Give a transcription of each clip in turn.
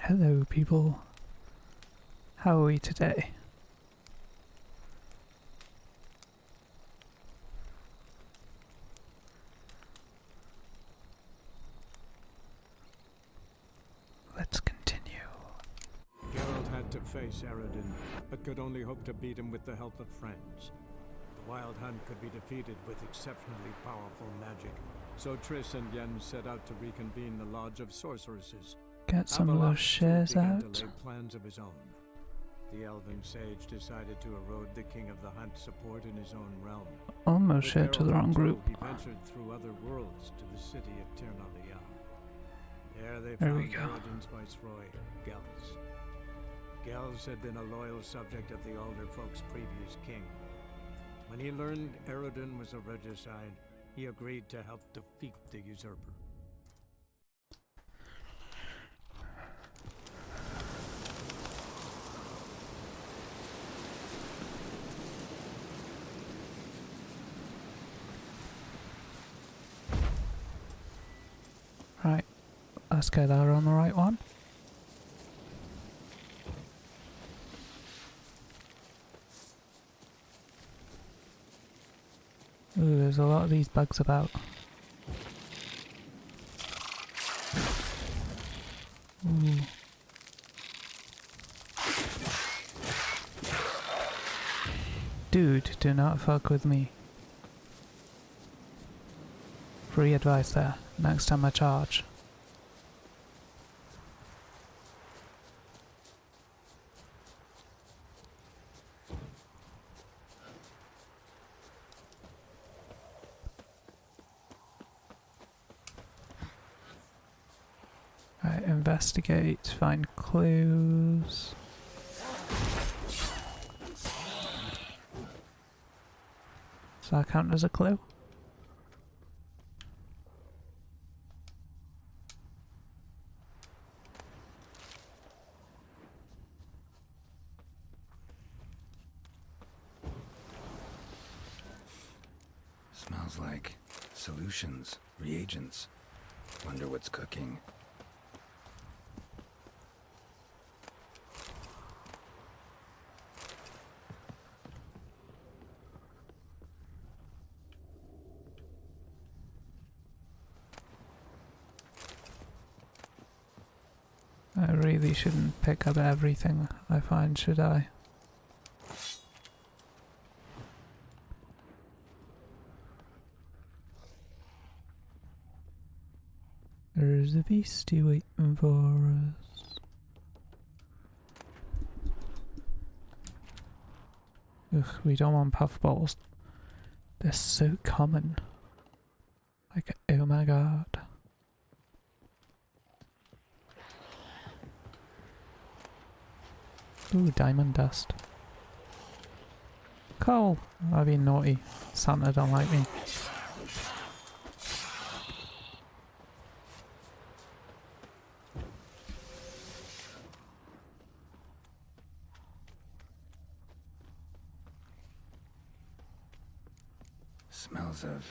Hello people, how are we today? Let's continue. Geralt had to face Eredin, but could only hope to beat him with the help of friends. The Wild Hunt could be defeated with exceptionally powerful magic, so Triss and Yen set out to reconvene the Lodge of Sorceresses. Get some of those shares began out. to lay plans of his own. The elven sage decided to erode the King of the Hunt's support in his own realm. Almost With shared to the Geralt wrong in tow, group. He ventured through other worlds to the city of Tirnalia. There they There we found go. Eredin's viceroy, Gels. Gels had been a loyal subject of the Alder Folk's previous king. When he learned Eredin was a regicide, he agreed to help defeat the usurper. Right, let's get her on the right one. Ooh, there's a lot of these bugs about. Ooh. Dude, do not fuck with me. Free advice there. Next time I charge. Right, investigate, find clues. Does that count as a clue? Smells like solutions, reagents. Wonder what's cooking. I really shouldn't pick up everything I find, should I? There's a beastie waiting for us. Ugh, we don't want puffballs. They're so common. Like, oh my god. Ooh, diamond dust. Coal! I've been naughty. Santa don't like me. Smells of...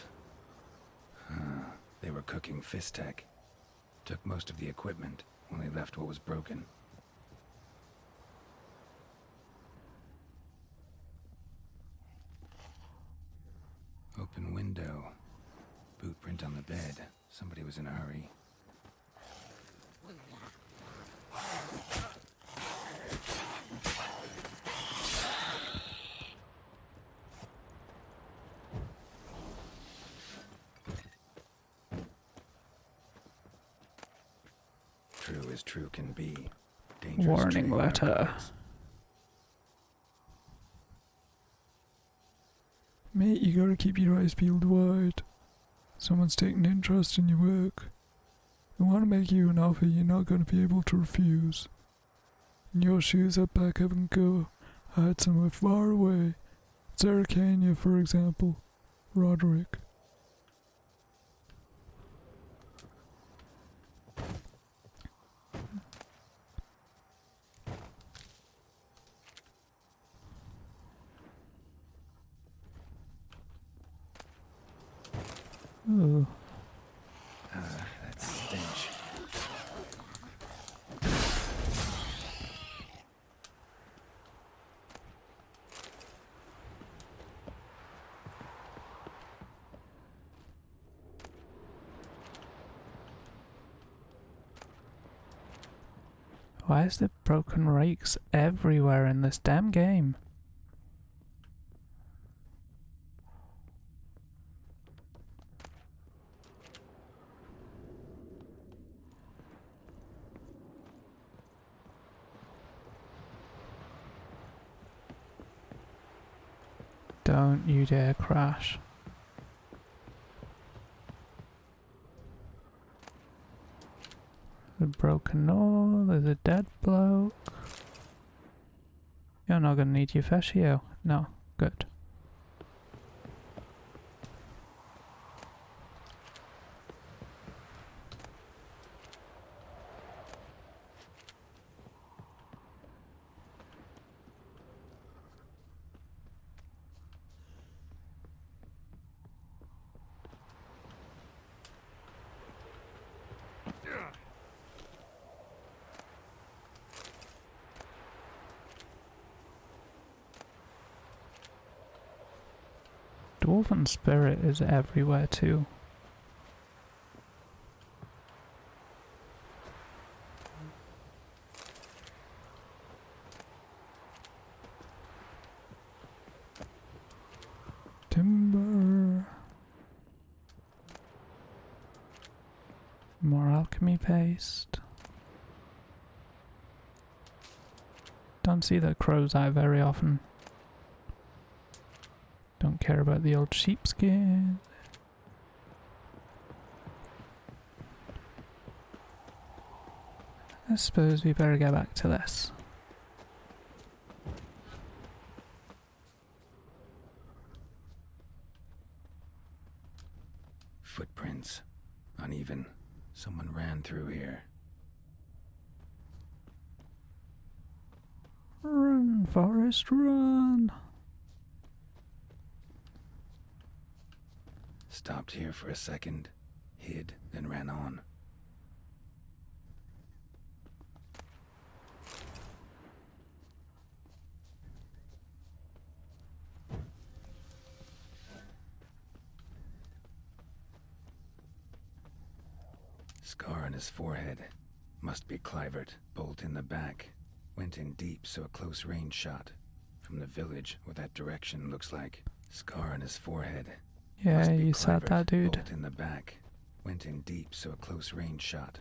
they were cooking Fistech. Took most of the equipment, only left what was broken. Open window. Boot print on the bed. Somebody was in a hurry. True as true can be. Dangerous Warning trade letter. narcotics. Mate, you gotta keep your eyes peeled wide. Someone's taking interest in your work. They want to make you an offer you're not gonna be able to refuse. In your shoes, I'd back up and go. Hide somewhere far away. Zeracania, for example. Roderick. Ooh. That stench. Why is there broken rakes everywhere in this damn game? Don't you dare crash. A broken oar, there's a dead bloke. You're not gonna need your fascio. No, good. Dwarven spirit is everywhere too. Timber. More alchemy paste. Don't see the crows out very often. Don't care about the old sheepskin. I suppose we better get back to this. Footprints. Uneven. Someone ran through here. Run, Forest, run! Stopped here for a second, hid, then ran on. Scar on his forehead. Must be Clivert. Bolt in the back. Went in deep, so a close range shot. From the village, what that direction looks like. Scar on his forehead. Yeah, you said that, dude. Bolt in the back. Went in deep, so a close range shot.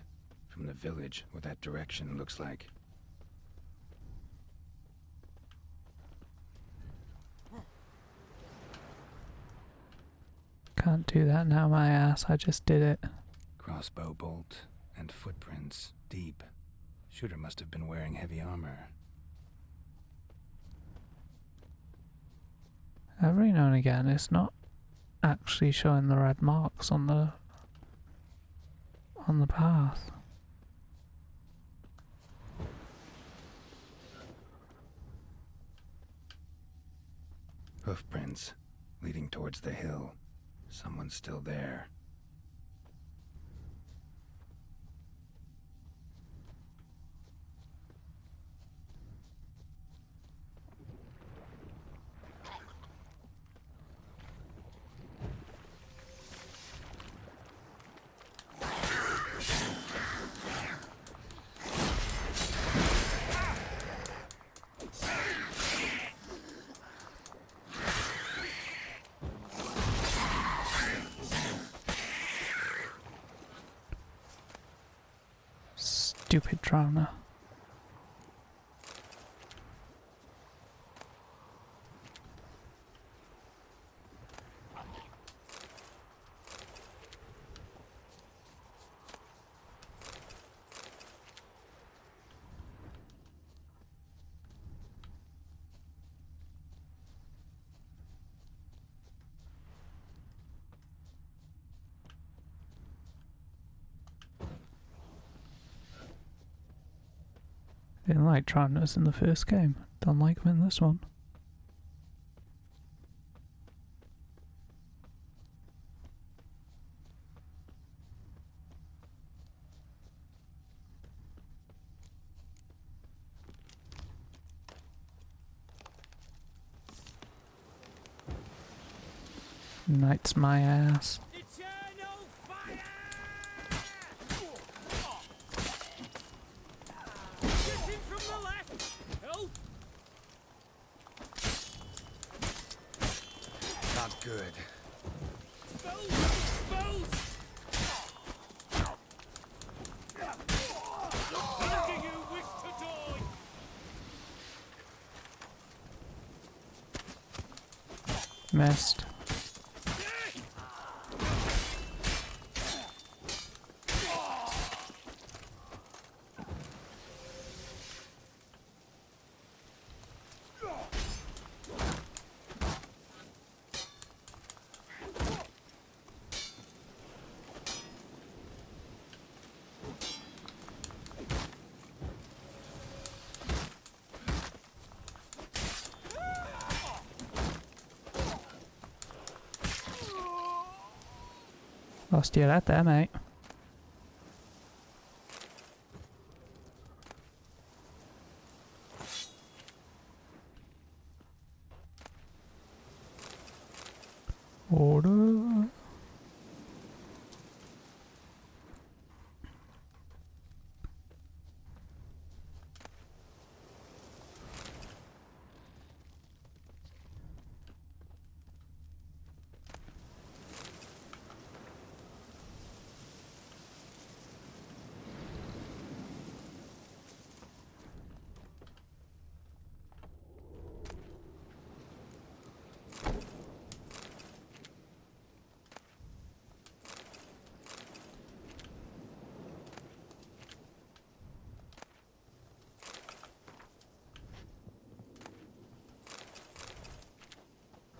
From the village, what that direction looks like. Can't do that now, my ass. I just did it. Crossbow bolt and footprints deep. Shooter must have been wearing heavy armor. Every now and again, it's not actually showing the red marks on the path. Hoofprints leading towards the hill. Someone's still there. Stupid drowner. Didn't like drowners in the first game. Don't like them in this one. Knight's my ass. good. Missed. Lost your head there, mate. Order.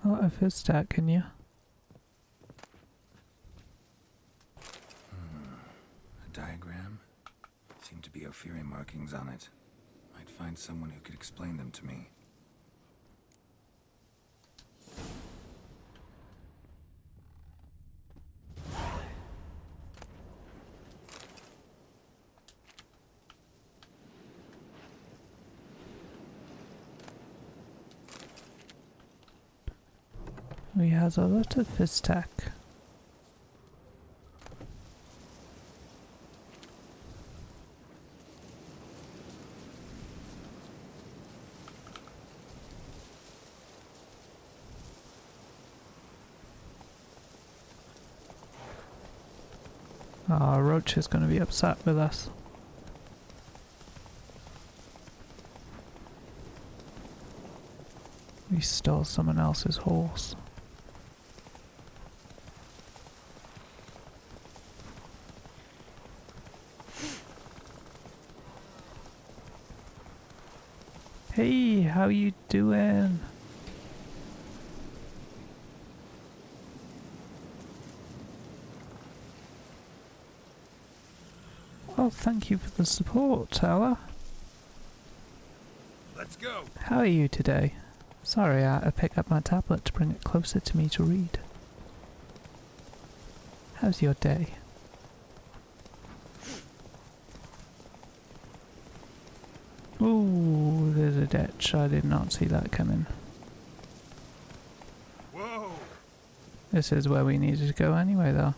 What a fizz stack, can you? A diagram? Seem to be Ophiri markings on it. Might find someone who could explain them to me. We has a lot of fizz stack. Oh, Roach is going to be upset with us. We stole someone else's horse. Hey, how you doing? Oh, thank you for the support, Tower. Let's go! How are you today? Sorry, I had to pick up my tablet to bring it closer to me to read. How's your day? Ooh, there's a ditch. I did not see that coming. Whoa! This is where we needed to go anyway, though.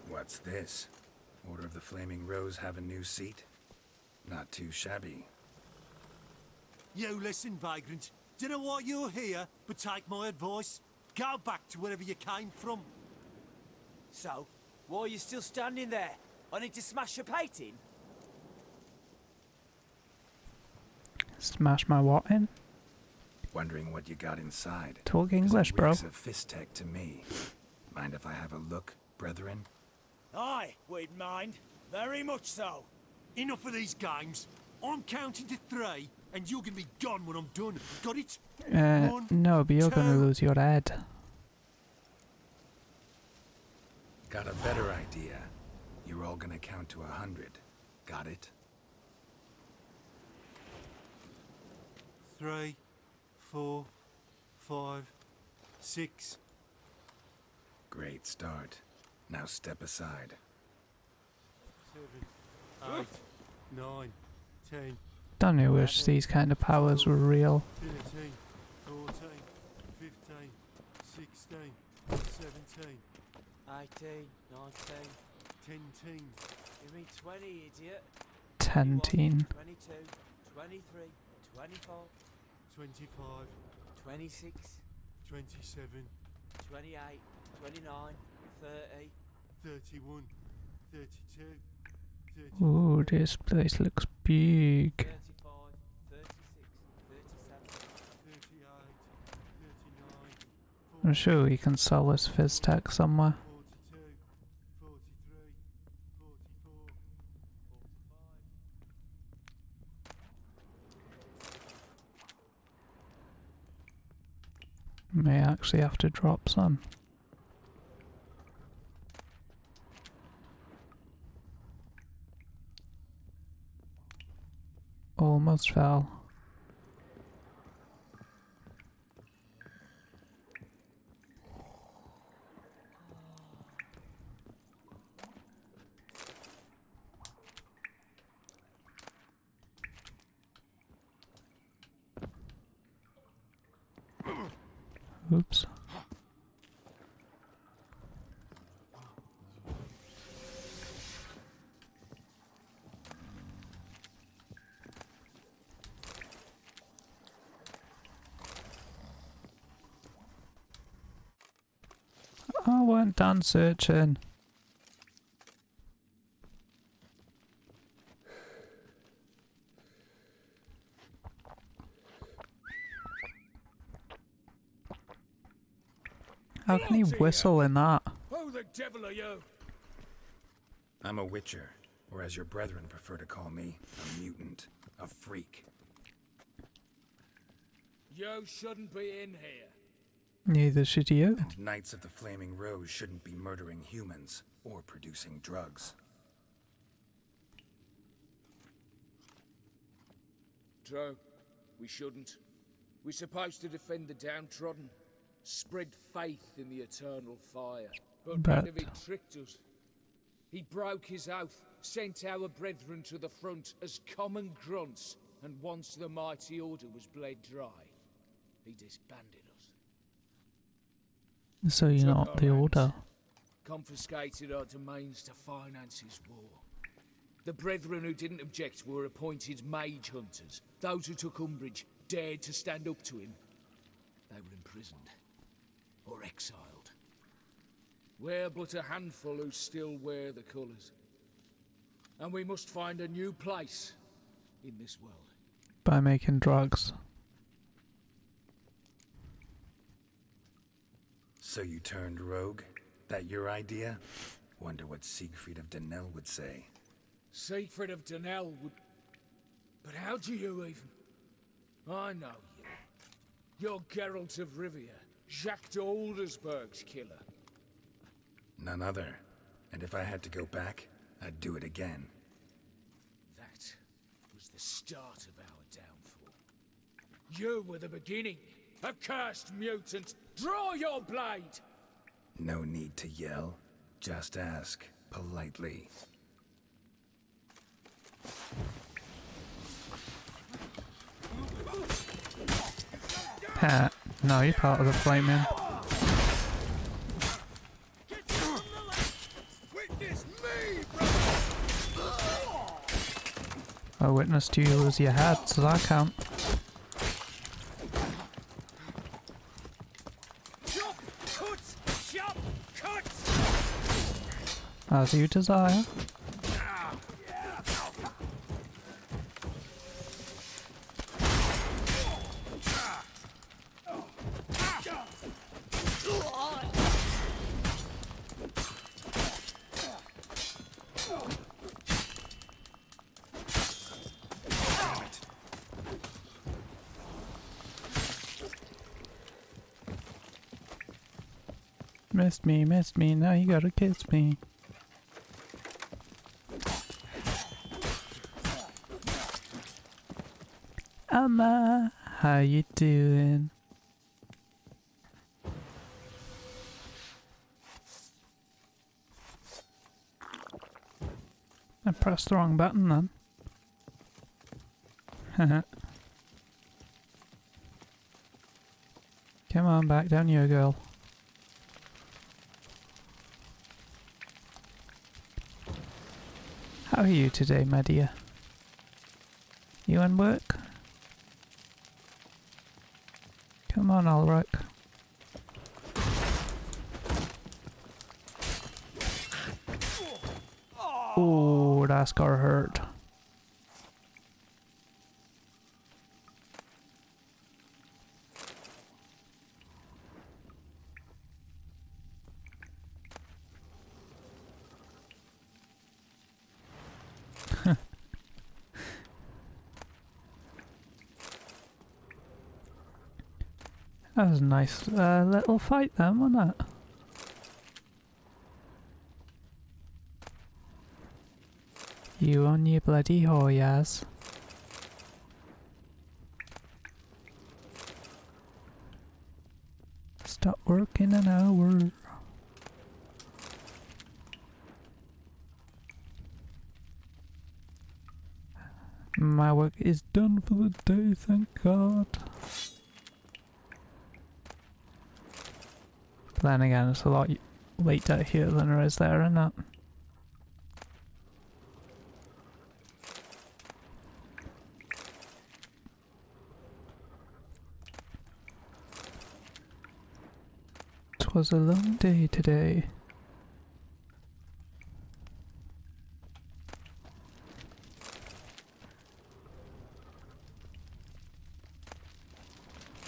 What's this? Order of the Flaming Rose have a new seat? Not too shabby. You listen, vagrant. Dunno why you're here, but take my advice. Go back to wherever you came from. So, why are you still standing there? I need to smash your painting? Smash my what in? Wondering what you got inside. Talk English, bro. Reeks of fist tech to me. Mind if I have a look, brethren? Aye, we'd mind. Very much so. Enough of these games. I'm counting to 3, and you're gonna be gone when I'm done. Got it? No, but you're gonna 2. lose your head. Got a better idea. You're all gonna count to 100. Got it? 3, 4, 5, 6. Great start. Now step aside. 7, 8, 9, 10, Don't you wish these kind of powers were real? 13, 14, 15, 16, 17, 18, 19, 10, Give me 20, idiot. 10 teen. 22, 23, 24, 25, 26, 27, 28, 29, 30. 31, 32, 33, Ooh, this place looks big. 35, 36, 37. 38, 39, I'm sure we can sell this fizz tech somewhere. 42, 43, 44, 45. May actually have to drop some. Almost fell. Oops. I went done searching. How can he whistle in that? Who the devil are you? I'm a witcher, or as your brethren prefer to call me, a mutant, a freak. You shouldn't be in here. Neither should you. And Knights of the Flaming Rose shouldn't be murdering humans or producing drugs. True. We shouldn't. We're supposed to defend the downtrodden, spread faith in the eternal fire. But Radovid tricked us. He broke his oath, sent our brethren to the front as common grunts, and once the mighty order was bled dry, he disbanded us. So you're Took not our the lands, order. confiscated our domains to finance his war. The brethren who didn't object were appointed mage hunters. Those who took umbrage dared to stand up to him. They were imprisoned or exiled. We're but a handful who still wear the colours. And we must find a new place in this world. By making drugs. So you turned rogue? That your idea? Wonder what Siegfried of Denel would say. Siegfried of Denel would... But how do you even... I know you. You're Geralt of Rivia, Jacques de Aldersberg's killer. None other. And if I had to go back, I'd do it again. That was the start of our downfall. You were the beginning. Accursed mutant! Draw your blade! No need to yell. Just ask, politely. Pat, no, you're part of the flaming. I witnessed you lose your head, so that count. As you desire. Missed me, now you gotta kiss me. Amma, how you doing? I pressed the wrong button then. Come on, back down you girl. How are you today, my dear? You in work? Come on, Ulrich. Oh, that's got hurt. That was a nice little fight then, wasn't it? You on your bloody Hoyas. Stop working an hour. My work is done for the day, thank God. But then again, it's a lot later here than there is there, isn't it? Twas a long day today.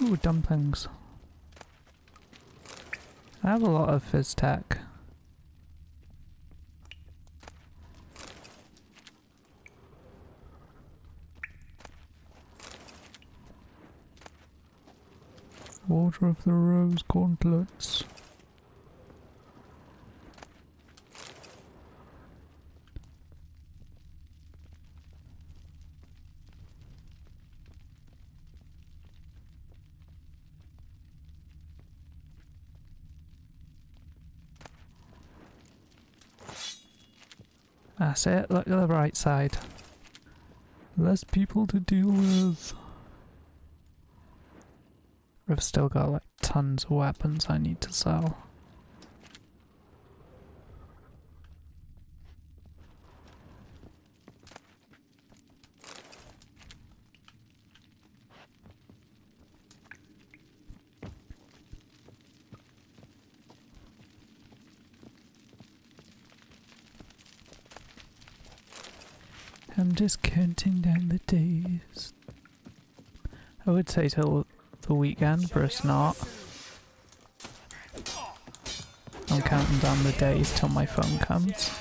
Ooh, dumplings. I have a lot of fizz tech. Water of the Rose gauntlets. That's it, look at the bright side. Less people to deal with. I've still got like tons of weapons I need to sell. I'm just counting down the days. I would say till the weekend, but it's not. I'm counting down the days till my phone comes.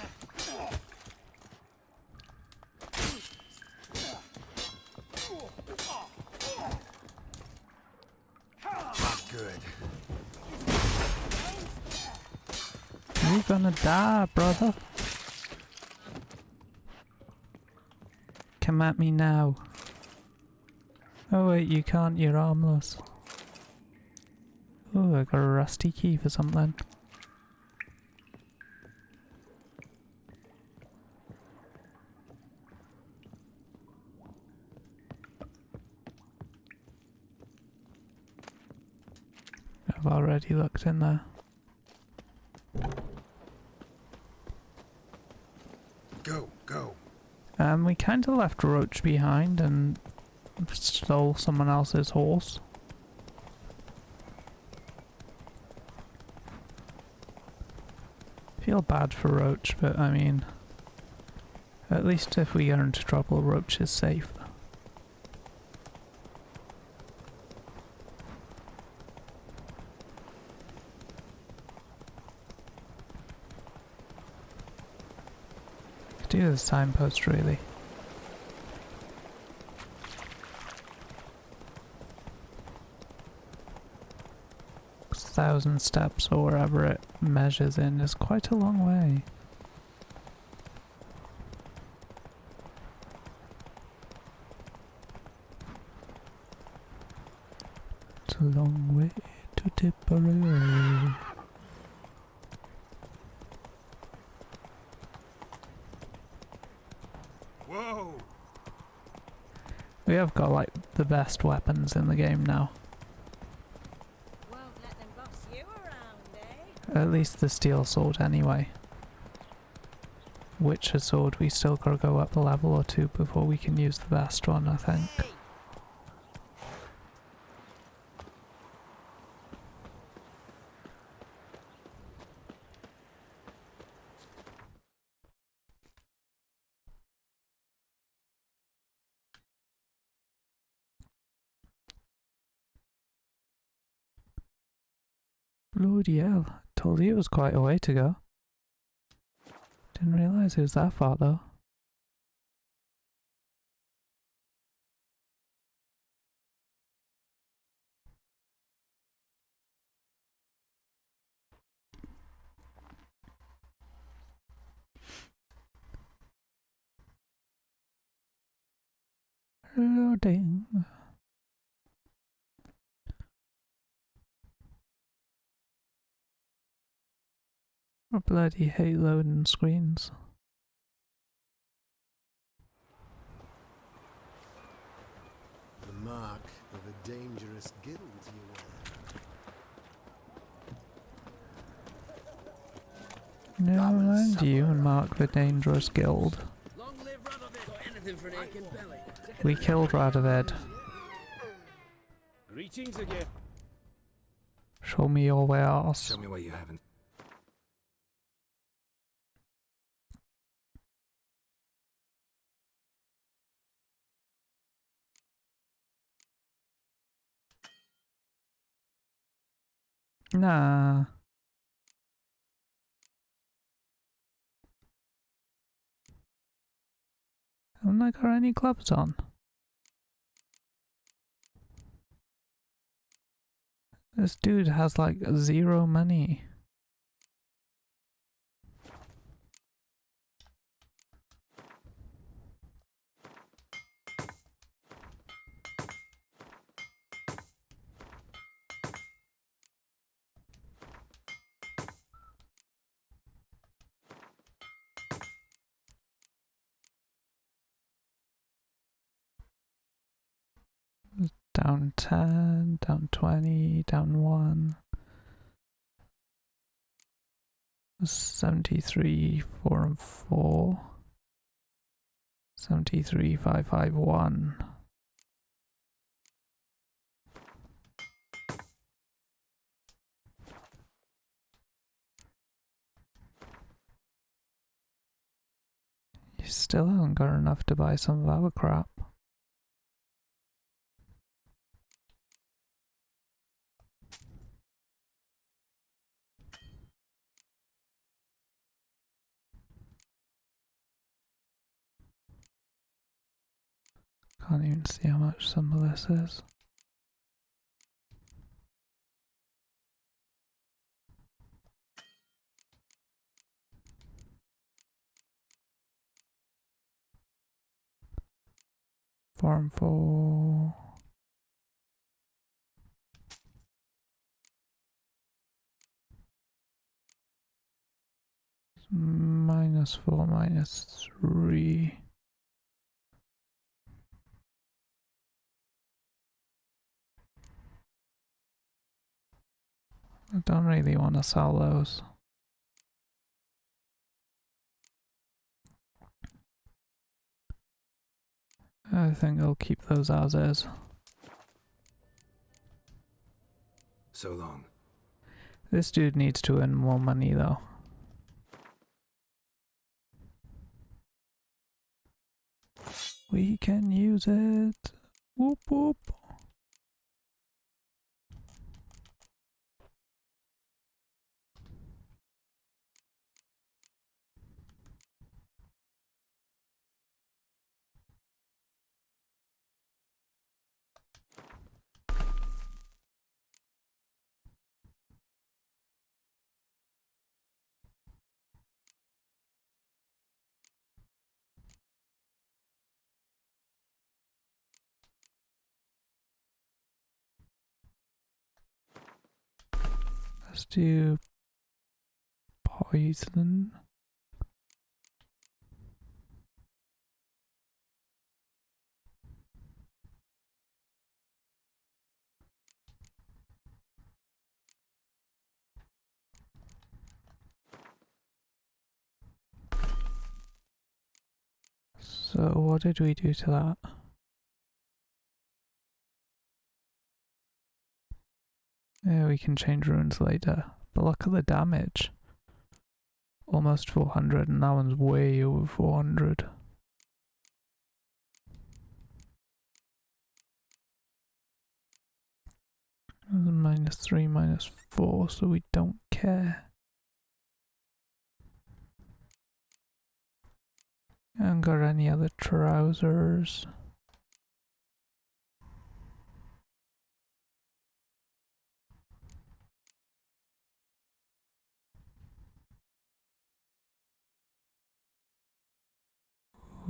Not good. You're gonna die, brother. Come at me now. Oh wait, you can't, you're armless. Oh, I got a rusty key for something. I've already looked in there. Go, go. We kinda left Roach behind and stole someone else's horse. Feel bad for Roach, but I mean, at least if we get into trouble, Roach is safe. Could do this signpost really. 1,000 steps or wherever it measures in is quite a long way. It's a long way to Tipperary. Whoa! We have got like the best weapons in the game now. Won't let them boss you around, eh? At least the steel sword anyway. Witcher sword, we still gotta go up a level or two before we can use the best one, I think. Bloody hell, told you it was quite a way to go. Didn't realise it was that far though. Loading. I bloody hate loading screens. The mark of a dangerous guild, you were. Never mind you and Mark the Dangerous Guild. Long live Radovid. Got anything for an aching belly? We killed Radovid. Greetings again. Show me your wares. Show me what you haven't. Nah. Haven't I got any gloves on? This dude has like 0 money. Down 10, down 20, down 1. 73, 4 and 4. 73, 5, 5, 1. You still haven't got enough to buy some of our crap. Can't even see how much some of this is. Farm 4. -4, -3. I don't really want to sell those. I think I'll keep those as is. So long. This dude needs to earn more money though. We can use it. Whoop whoop. Let's do poison. So what did we do to that? Yeah, we can change runes later. But look at the damage. Almost 400, and that one's way over 400. -3, -4, so we don't care. Haven't got any other trousers.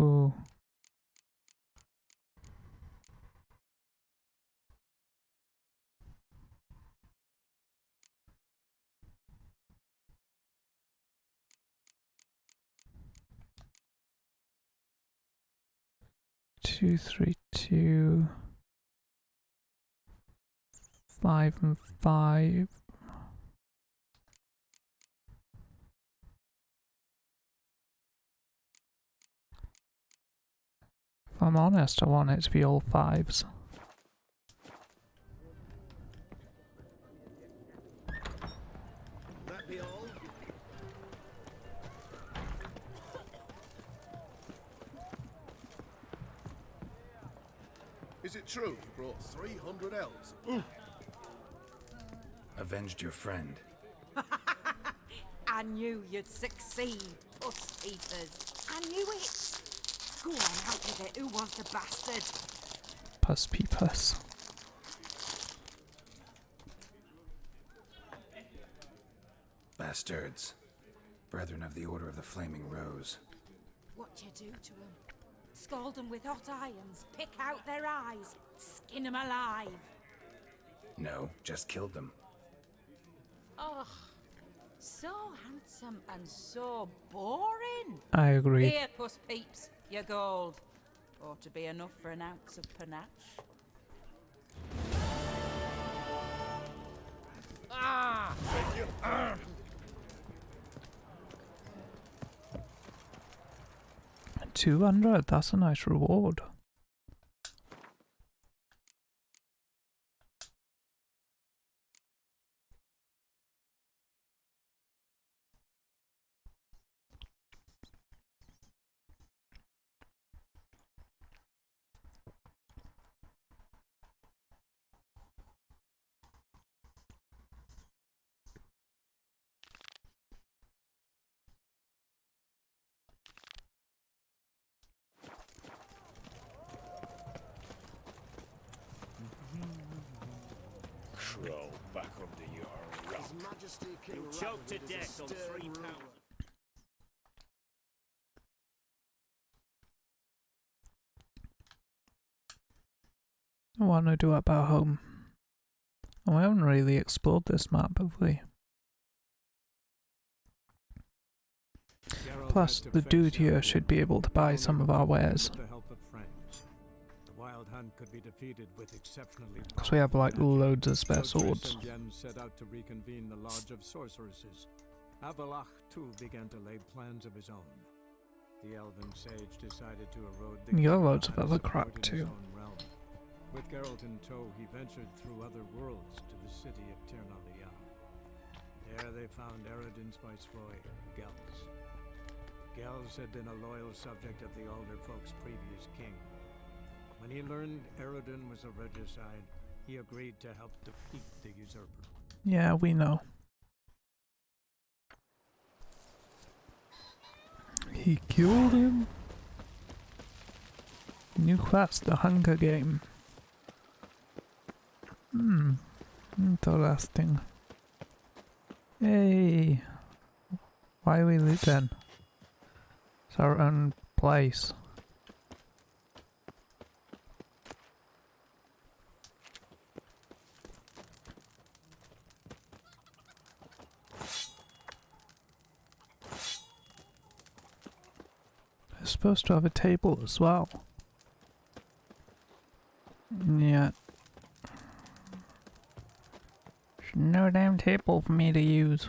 Ooh. Two, 3, 2, 5 and 5. If I'm honest, I want it to be all 5s. That be all? Is it true you brought 300 elves? Avenged your friend. I knew you'd succeed, puss eaters. I knew it. Go on, out with it. Who was the bastard? Puss pee puss. Bastards. Brethren of the Order of the Flaming Rose. What do you do to them? Scald them with hot irons, pick out their eyes, skin them alive. No, just killed them. Oh, so handsome and so boring. I agree. Here, puss peeps, your gold. Ought to be enough for an ounce of panache. Ah! 200, that's a nice reward. Crawl back under your rock. His Majesty King You'll Raven choke to is a death on stern 3 ruler. pounds. I want to do about home. And we haven't really explored this map, have we? Geralt Plus, had to the face dude here Aragorn, should be able to buy only some of with our the- wares. with the help of friends. The Wild Hunt could be defeated with exceptionally Because we have like powerful magic. loads of spare So Triss swords. and Yen set out to reconvene the Lodge of Sorceresses. Avalach, too, began to lay plans of his own. The elven sage decided to erode the You got kingdom loads of and other support crap in his too. own realm. With Geralt in tow, he ventured through other worlds to the city of Tirnalia. There they found Eredin's viceroy, Gels. Gels had been a loyal subject of the Alder folk's previous king. When he learned Eredin was a regicide, he agreed to help defeat the usurper. Yeah, we know. He killed him. New quest, the Hunger Game. Interesting. Hey. Why are we looting? It's our own place. It's supposed to have a table as well. Yeah. There's no damn table for me to use.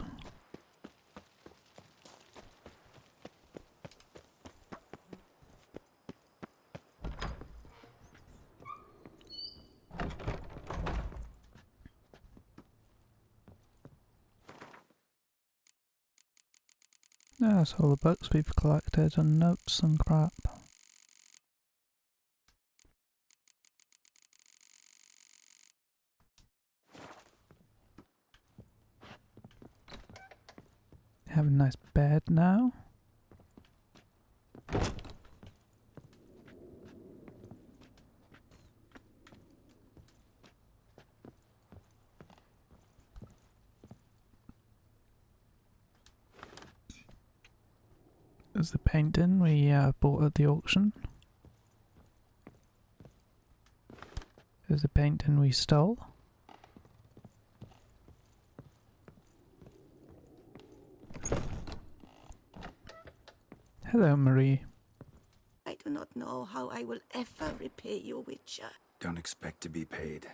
That's all the books we've collected and notes and crap. Have a nice bed now. There's the painting we bought at the auction. There's the painting we stole. Hello, Marie. I do not know how I will ever repay you, Witcher. Don't expect to be paid.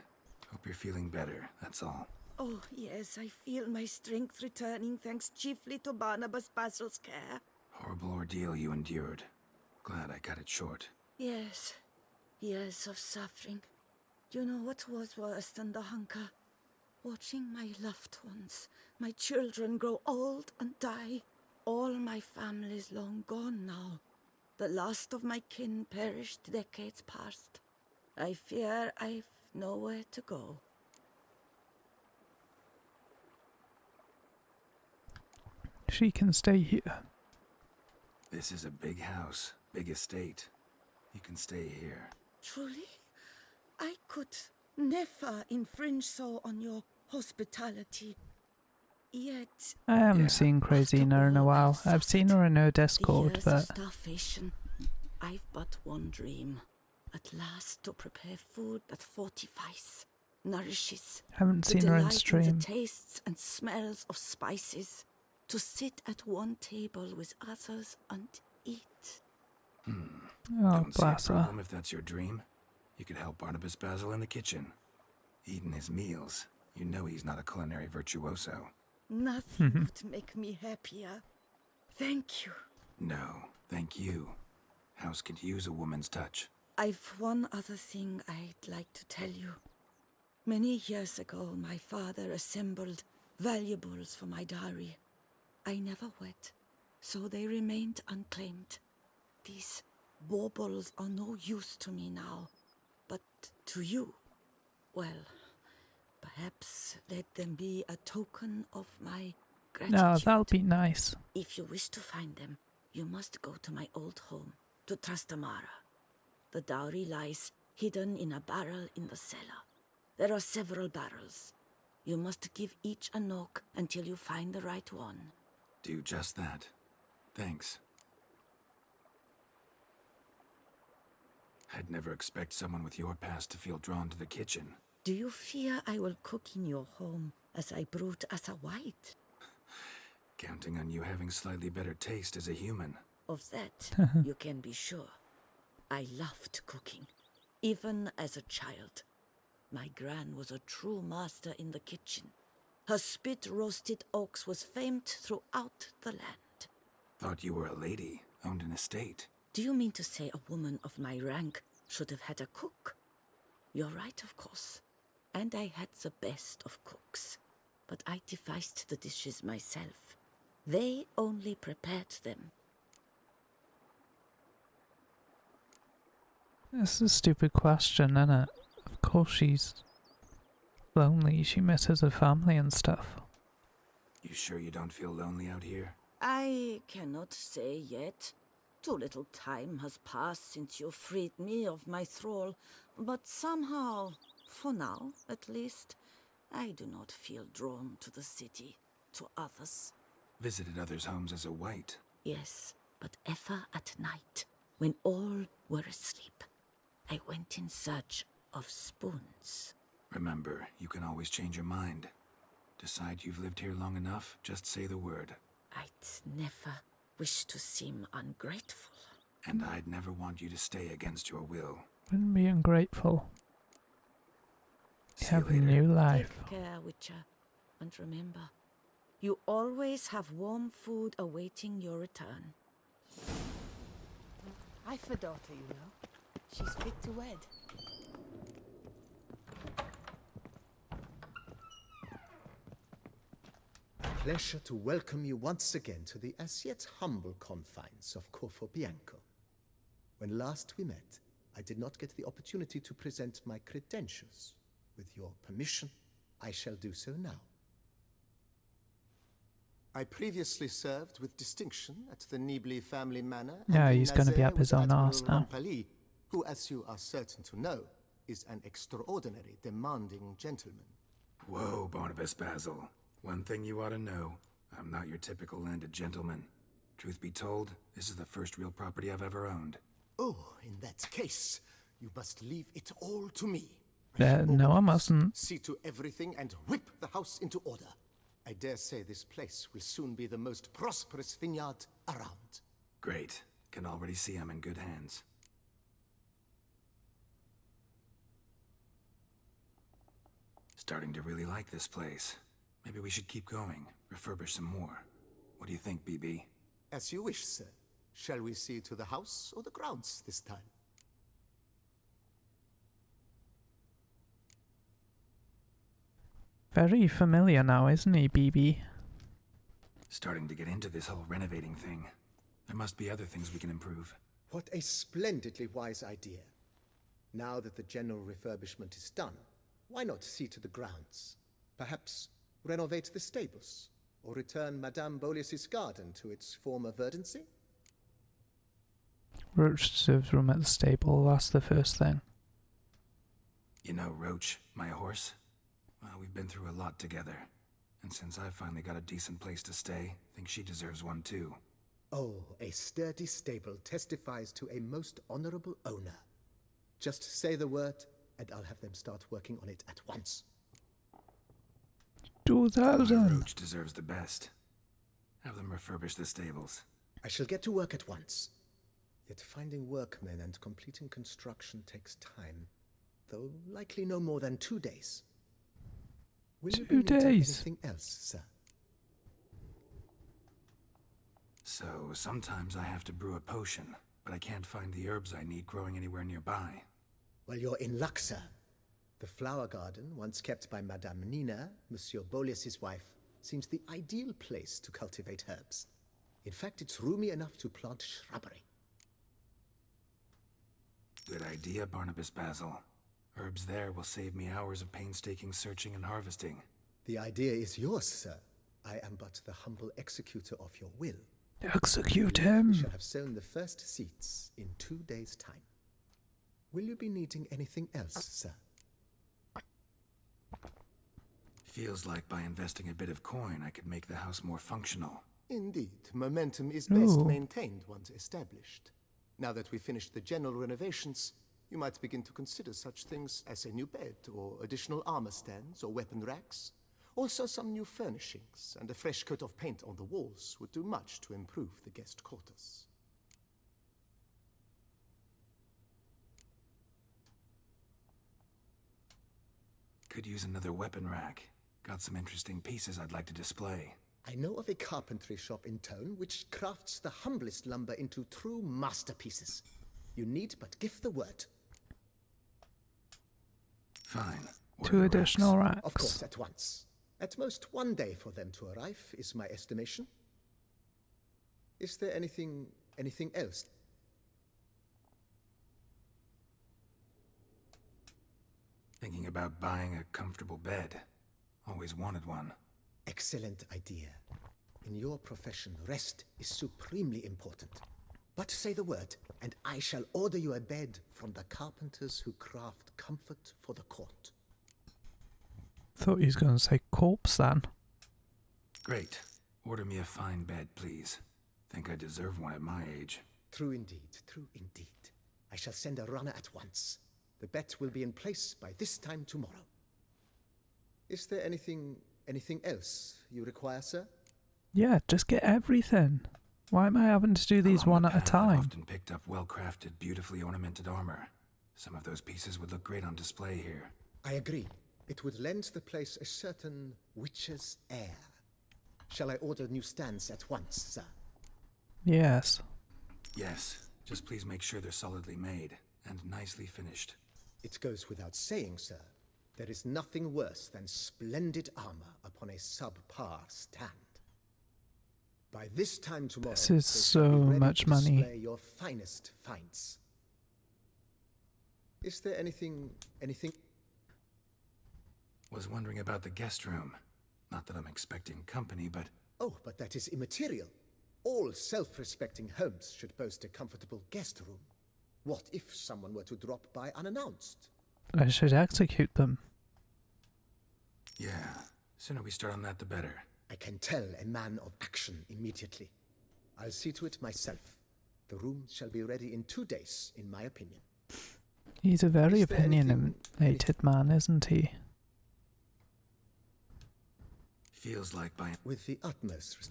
Hope you're feeling better, that's all. Oh, yes, I feel my strength returning thanks chiefly to Barnabas Basil's care. Horrible ordeal you endured. Glad I cut it short. Yes, years of suffering. You know what was worse than the hunger? Watching my loved ones, my children grow old and die. All my family's long gone now. The last of my kin perished decades past. I fear I've nowhere to go. She can stay here. This is a big house, big estate. You can stay here. Truly? I could never infringe so on your hospitality. Yet, I haven't seen Crazy in her in a while. I've seen her in her Discord, years but of starvation. I've but one dream. At last to prepare food that fortifies, nourishes. haven't seen her in In stream. the tastes and smells of spices. To sit at one table with others and eat. Oh, Don't see a bless her. problem if that's your dream. You could help Barnabas Basil in the kitchen. Eating his meals. You know he's not a culinary virtuoso. Nothing would make me happier. Thank you. No, thank you. House could use a woman's touch. I've one other thing I'd like to tell you. Many years ago, my father assembled valuables for my dowry. I never wed, so they remained unclaimed. These baubles are no use to me now, but to you, well, perhaps let them be a token of my gratitude. No, that'll be nice. If you wish to find them, you must go to my old home, to Trastamara. The dowry lies hidden in a barrel in the cellar. There are several barrels. You must give each a knock until you find the right one. Do just that. Thanks. I'd never expect someone with your past to feel drawn to the kitchen. Do you fear I will cook in your home as I brewed as a white? Counting on you having slightly better taste as a human. Of that, you can be sure. I loved cooking, even as a child. My gran was a true master in the kitchen. Her spit-roasted ox was famed throughout the land. Thought you were a lady, owned an estate. Do you mean to say a woman of my rank should have had a cook? You're right, of course. And I had the best of cooks. But I devised the dishes myself. They only prepared them. This is a stupid question, isn't it? Of course she's lonely. She misses her family and stuff. You sure you don't feel lonely out here? I cannot say yet. Too little time has passed since you freed me of my thrall, but somehow, for now at least, I do not feel drawn to the city, to others. Visited others' homes as a white. Yes, but ever at night, when all were asleep, I went in search of spoons. Remember, you can always change your mind. Decide you've lived here long enough, just say the word. I'd never wish to seem ungrateful. And I'd never want you to stay against your will. Wouldn't be ungrateful. You See you have a later. new life. Take care, Witcher. And remember, you always have warm food awaiting your return. I've a daughter, you know. She's fit to wed. pleasure to welcome you once again to the as yet humble confines of Corfo Bianco. When last we met, I did not get the opportunity to present my credentials. With your permission, I shall do so now. I previously served with distinction at the Nibli family manor. Yeah, and in he's going to be Nazaire up his with own Admiral arse now. Rampali, who, as you are certain to know, is an extraordinary, demanding gentleman. Whoa, Barnabas Basil. One thing you ought to know. I'm not your typical landed gentleman. Truth be told, this is the first real property I've ever owned. Oh, in that case, you must leave it all to me. No, I mustn't. See to everything and whip the house into order. I dare say this place will soon be the most prosperous vineyard around. Great. Can already see I'm in good hands. Starting to really like this place. Maybe we should keep going, refurbish some more. What do you think, BB? As you wish, sir. Shall we see to the house or the grounds this time? Very familiar now, isn't he, BB? Starting to get into this whole renovating thing. There must be other things we can improve. What a splendidly wise idea. Now that the general refurbishment is done, why not see to the grounds? Perhaps renovate the stables, or return Madame Bolis's garden to its former verdancy? Roach deserves room at the stable, that's the first thing. You know, Roach, my horse? Well, we've been through a lot together. And since I've finally got a decent place to stay, I think she deserves one too. Oh, a sturdy stable testifies to a most honorable owner. Just say the word, and I'll have them start working on it at once. 2,000! Roach deserves the best. Have them refurbish the stables. I shall get to work at once. Yet finding workmen and completing construction takes time, though likely no more than 2 days. Will you be 2 needing days? anything else, sir? So, sometimes I have to brew a potion, but I can't find the herbs I need growing anywhere nearby. Well, you're in luck, sir. The flower garden, once kept by Madame Nina, Monsieur Bolis's wife, seems the ideal place to cultivate herbs. In fact, it's roomy enough to plant shrubbery. Good idea, Barnabas Basil. Herbs there will save me hours of painstaking searching and harvesting. The idea is yours, sir. I am but the humble executor of your will. Execute We him! shall have sown the first seeds in 2 days' time. Will you be needing anything else, sir? Feels like by investing a bit of coin, I could make the house more functional. Indeed, momentum is best Ooh. maintained once established. Now that we've finished the general renovations, you might begin to consider such things as a new bed, or additional armor stands, or weapon racks. Also, some new furnishings and a fresh coat of paint on the walls would do much to improve the guest quarters. Could use another weapon rack. Got some interesting pieces I'd like to display. I know of a carpentry shop in town which crafts the humblest lumber into true masterpieces. You need but give the word. Fine. What 2 are the additional racks? racks. Of course, at once. At most 1 day for them to arrive, is my estimation. Is there anything else? Thinking about buying a comfortable bed. Always wanted one. Excellent idea. In your profession, rest is supremely important. But say the word, and I shall order you a bed from the carpenters who craft comfort for the court. Thought he was going to say corpse then. Great. Order me a fine bed, please. Think I deserve one at my age. True indeed, true indeed. I shall send a runner at once. The bet will be in place by this time tomorrow. Is there anything else you require, sir? Yeah, just get everything. Why am I having to do these Along one the at a path, I've time? often picked up well-crafted, beautifully ornamented armor. Some of those pieces would look great on display here. I agree. It would lend the place a certain witch's air. Shall I order new stands at once, sir? Yes. Yes, just please make sure they're solidly made and nicely finished. It goes without saying, sir. There is nothing worse than splendid armor upon a subpar stand. By this time tomorrow, This is they so shall be ready much to money. display your finest finds. Is there anything? Was wondering about the guest room. Not that I'm expecting company, but... Oh, but that is immaterial. All self-respecting homes should boast a comfortable guest room. What if someone were to drop by unannounced? I should execute them. Yeah, sooner we start on that the better. I can tell a man of action immediately. I'll see to it myself. The room shall be ready in 2 days, in my opinion. He's a very Is there opinionated man, isn't he? Feels like by... With the utmost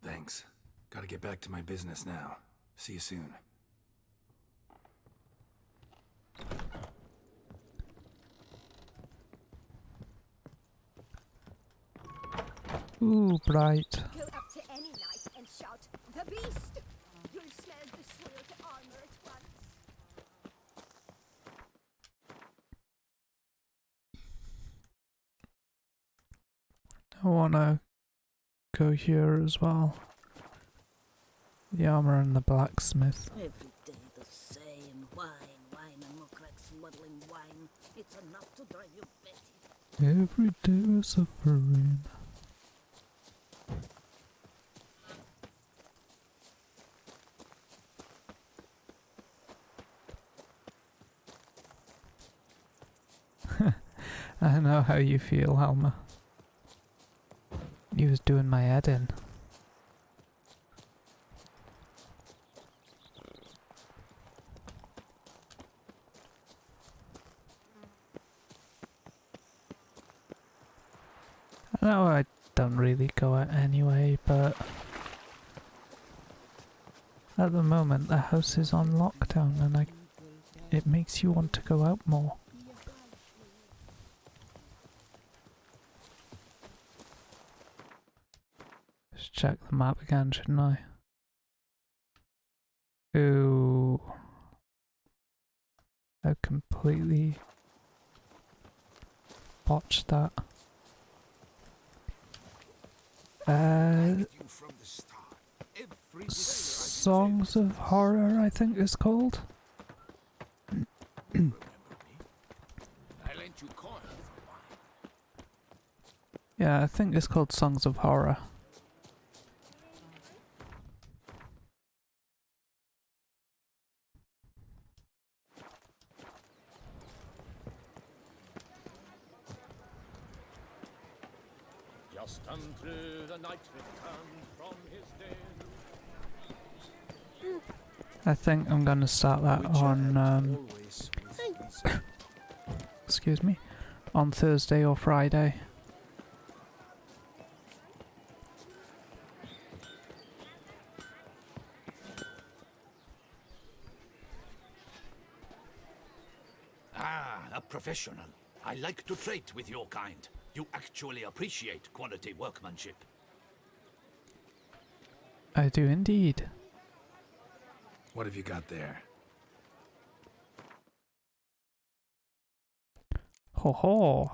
Thanks. Gotta get back to my business now. See you soon. Ooh, bright. Go up to any knight and shout, "The beast!" You'll smell the soiled armor at once. I wanna go here as well. The armor and the blacksmith. Every day the same wine and look like smuggling wine. It's enough to drive you batty. Every day we're suffering. I know how you feel, Helma. He was doing my head in. I know I don't really go out anyway, but at the moment the house is on lockdown and it makes you want to go out more. Just check the map again, shouldn't I? Ooh. I completely botched that. Songs of Horror, I think it's called. Yeah, I think it's called Songs of Horror. Just unto the night returned from his day. I think I'm gonna start that on excuse me, on Thursday or Friday. Ah, a professional. I like to trade with your kind. You actually appreciate quality workmanship. I do indeed. What have you got there? Ho ho.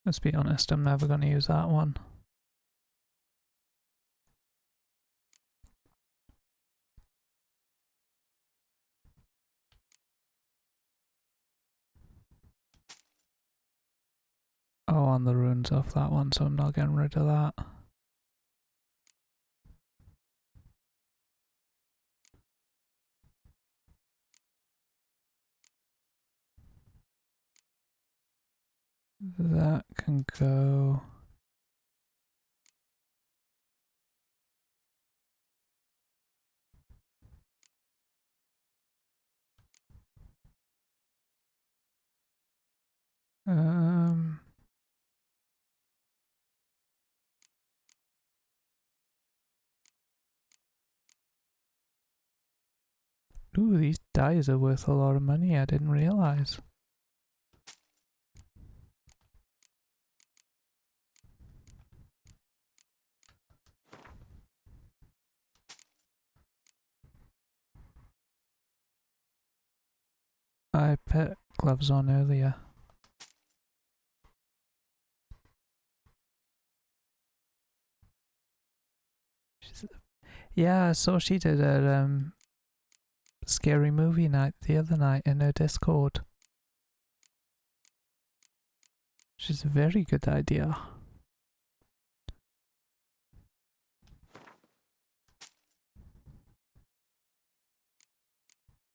Let's be honest, I'm never going to use that one. Oh, and the runes off that one, so I'm not getting rid of that. That can go. Ooh, these dies are worth a lot of money. I didn't realize. I put gloves on earlier. Yeah, I saw she did a scary movie night the other night in her Discord. Which is a very good idea.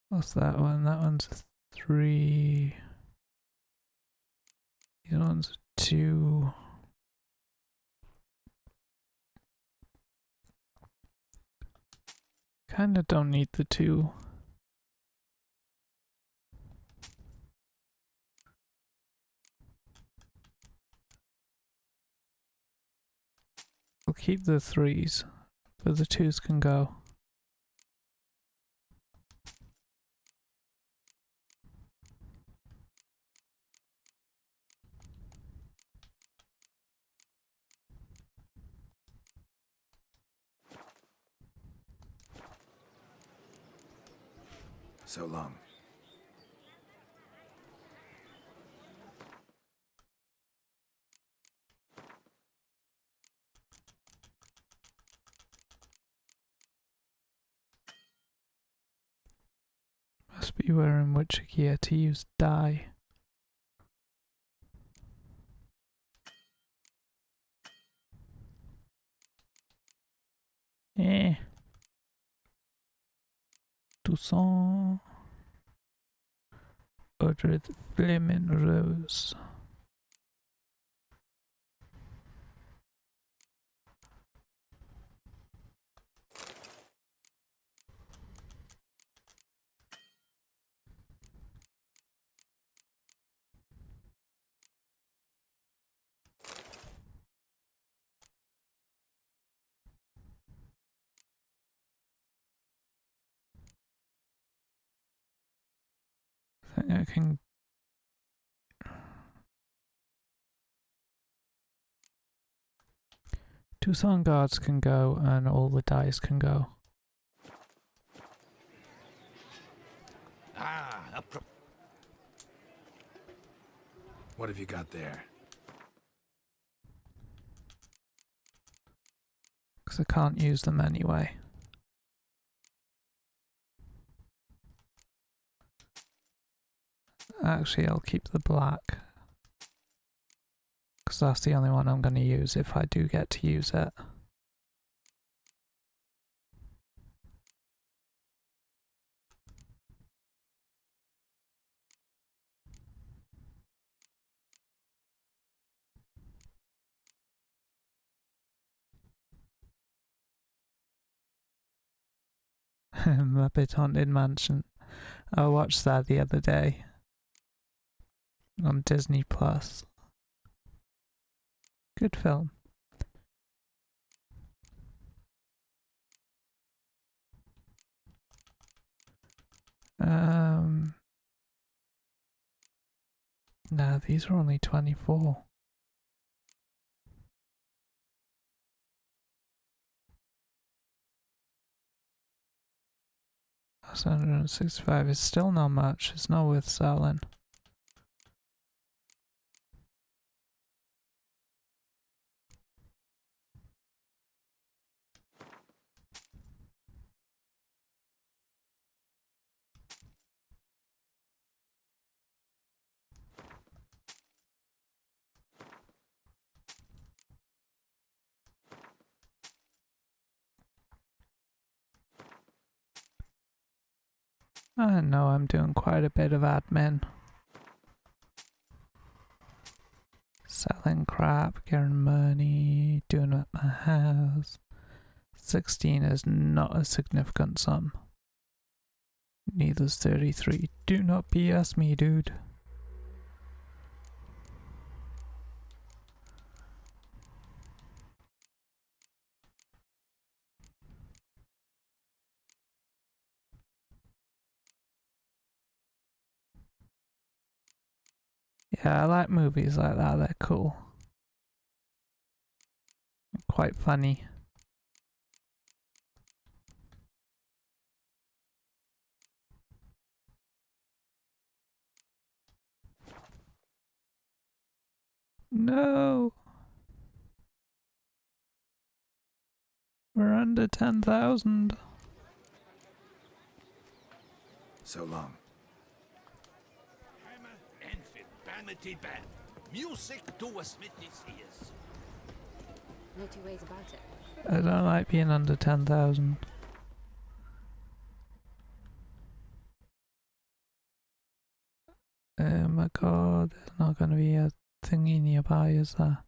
What's that one? That one's 3. These one's 2. Kinda don't need the 2. We'll keep the 3s, but the 2s can go. So long. Must be wearing Witcher gear to use dye. Eh. Toussaint. Ordered flaming rose. I think I can. Toussaint guards can go and all the dice can go. What have you got there? Because I can't use them anyway. Actually, I'll keep the black. Because that's the only one I'm going to use if I do get to use it. Muppet Haunted Mansion. I watched that the other day on Disney Plus. Good film. Nah, these are only 24. That's 165. It's still not much. It's not worth selling. I know I'm doing quite a bit of admin. Selling crap, getting money, doing it at my house. 16 is not a significant sum. Neither's 33. Do not BS me, dude. Yeah, I like movies like that, they're cool. Quite funny. No! We're under 10,000. So long. Hammer and Banity Band. Music to a smithy's ears. No two ways about it. I don't like being under 10,000. Oh my god, there's not going to be a thingy nearby, is there?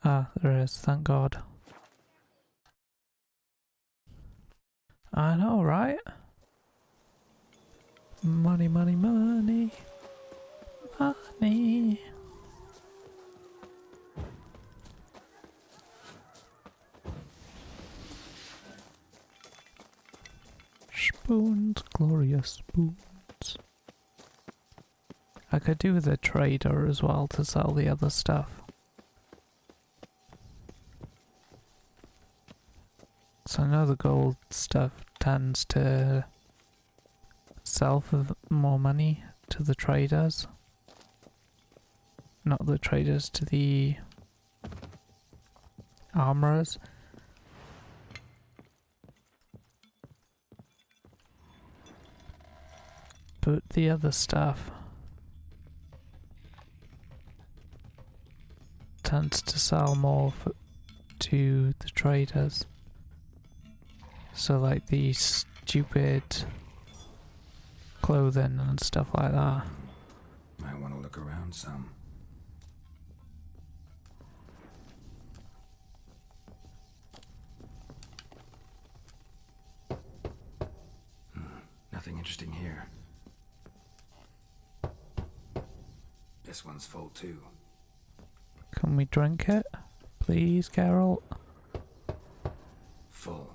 Ah, there is, thank god. I know, right? Money, money, money. Money. Spoons, glorious spoons. I could do the trader as well to sell the other stuff. So I know the gold stuff tends to sell for more money to the traders. Not the traders, to the armorers. But the other stuff tends to sell more to the traders. So like the stupid clothing and stuff like that. Might want to look around some. Nothing interesting here. This one's full too. Can we drink it? Please, Geralt? Full.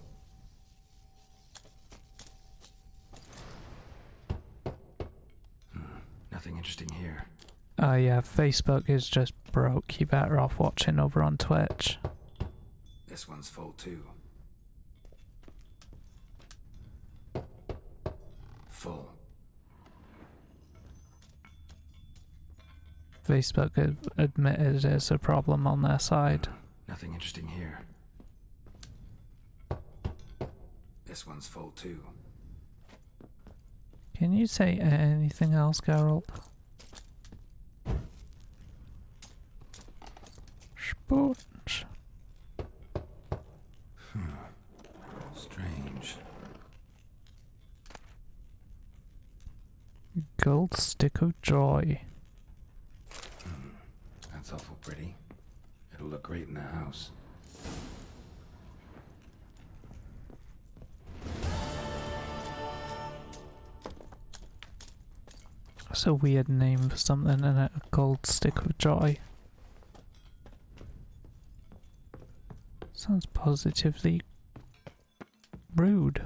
Nothing interesting here. Oh yeah, Facebook is just broke. You better off watching over on Twitch. This one's full too. Full. Facebook have admitted it's a problem on their side. Nothing interesting here. This one's full too. Can you say anything else, Geralt? Spoons. Strange. Gold stick of joy. That's awful pretty. It'll look great in the house. That's a weird name for something, isn't it? A gold stick of joy. Sounds positively rude.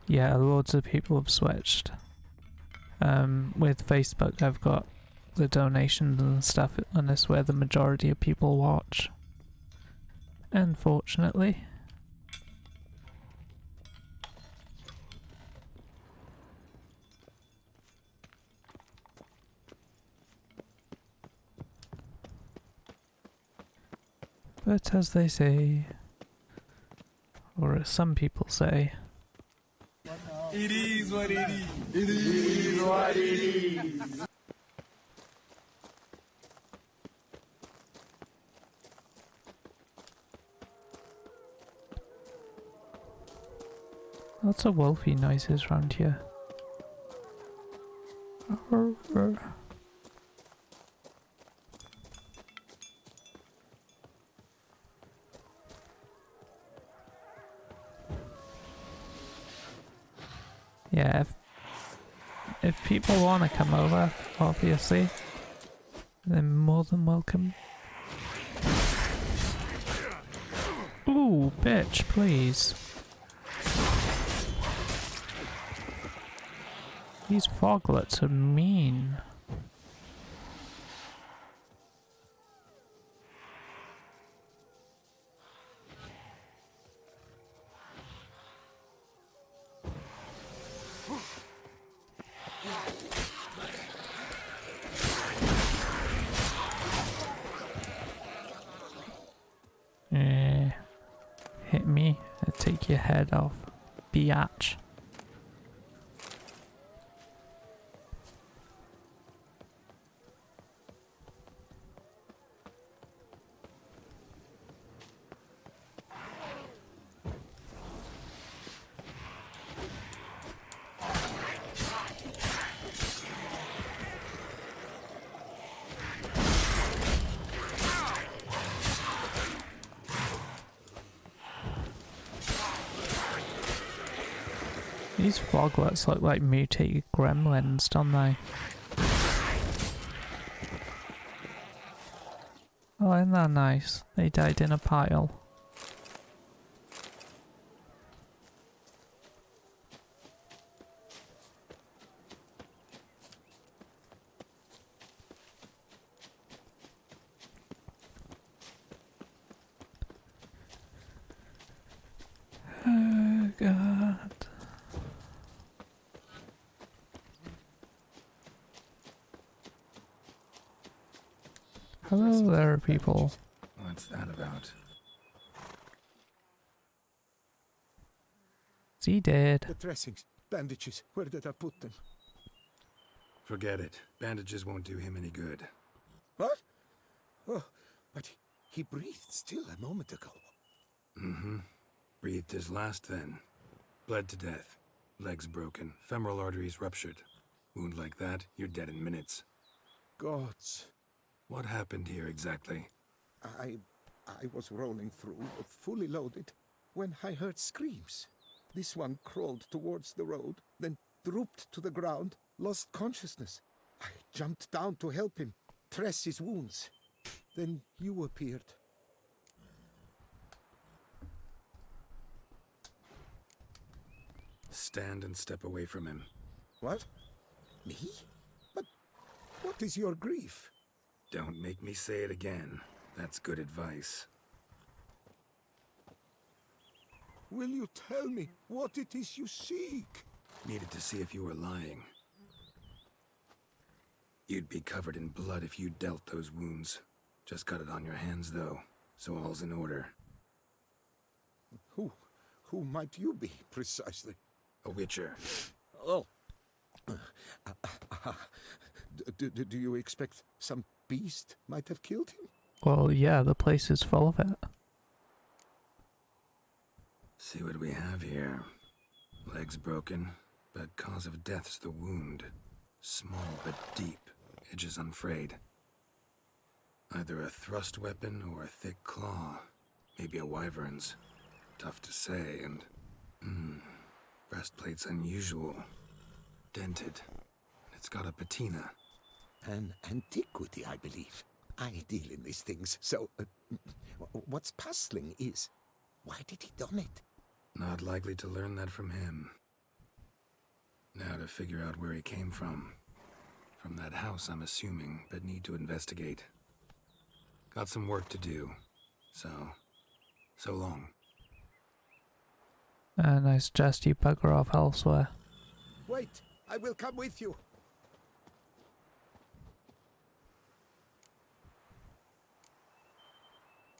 Yeah, loads of people have switched. With Facebook, I've got the donations and stuff, and it's where the majority of people watch. Unfortunately. But as they say, or as some people say, it is what it is. It is what it is. Lots of wolfy noises around here. Yeah, if people want to come over, obviously, they're more than welcome. Ooh, bitch, please. These foglets are mean. Hit me, I'll take your head off. Biatch. These foglets look like mutated gremlins, don't they? Oh, isn't that nice? They died in a pile. Oh, God. Hello there, people. What's that about? Is he dead? The dressings, bandages, where did I put them? Forget it. Bandages won't do him any good. What? Oh, but he breathed still a moment ago. Mm-hmm. Breathed his last then. Bled to death. Legs broken. Femoral arteries ruptured. Wound like that, you're dead in minutes. Gods. What happened here exactly? I was rolling through, fully loaded, when I heard screams. This one crawled towards the road, then drooped to the ground, lost consciousness. I jumped down to help him, dress his wounds. Then you appeared. Stand and step away from him. What? Me? But what is your grief? Don't make me say it again. That's good advice. Will you tell me what it is you seek? Needed to see if you were lying. You'd be covered in blood if you dealt those wounds. Just got it on your hands, though, so all's in order. Who might you be, precisely? A witcher. Oh. Do you expect some beast might have killed him? Well, yeah, the place is full of it. See what we have here. Legs broken, but cause of death's the wound. Small but deep, edges unfrayed. Either a thrust weapon or a thick claw. Maybe a wyvern's. Tough to say, and... breastplate's unusual. Dented. It's got a patina. An antiquity, I believe. I deal in these things, so... what's puzzling is... why did he don it? Not likely to learn that from him. Now to figure out where he came from. From that house, I'm assuming, but need to investigate. Got some work to do. So long. And I suggest you bugger off elsewhere. Wait, I will come with you.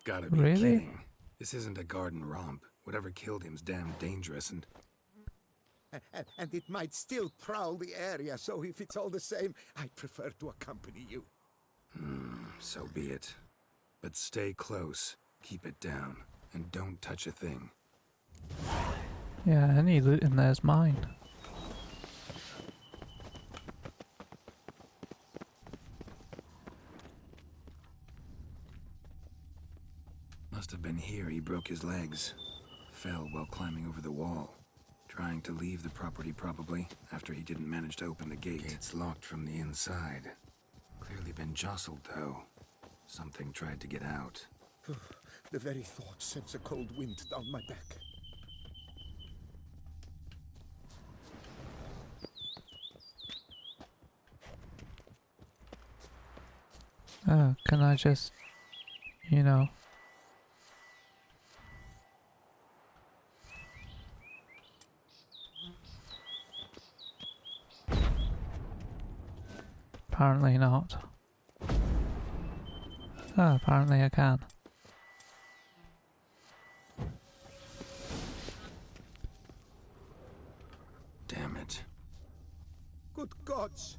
Gotta be Really? kidding. This isn't a garden romp. Whatever killed him's damn dangerous and... And it might still prowl the area, so if it's all the same, I prefer to accompany you. So be it. But stay close, keep it down, and don't touch a thing. Yeah, any loot in there's mine. Must have been here he broke his legs. Fell while climbing over the wall. Trying to leave the property probably, after he didn't manage to open the gate. It's locked from the inside. Clearly been jostled though. Something tried to get out. The very thought sends a cold wind down my back. Oh, can I just, you know... Apparently not. Oh, apparently I can. Damn it. Good gods!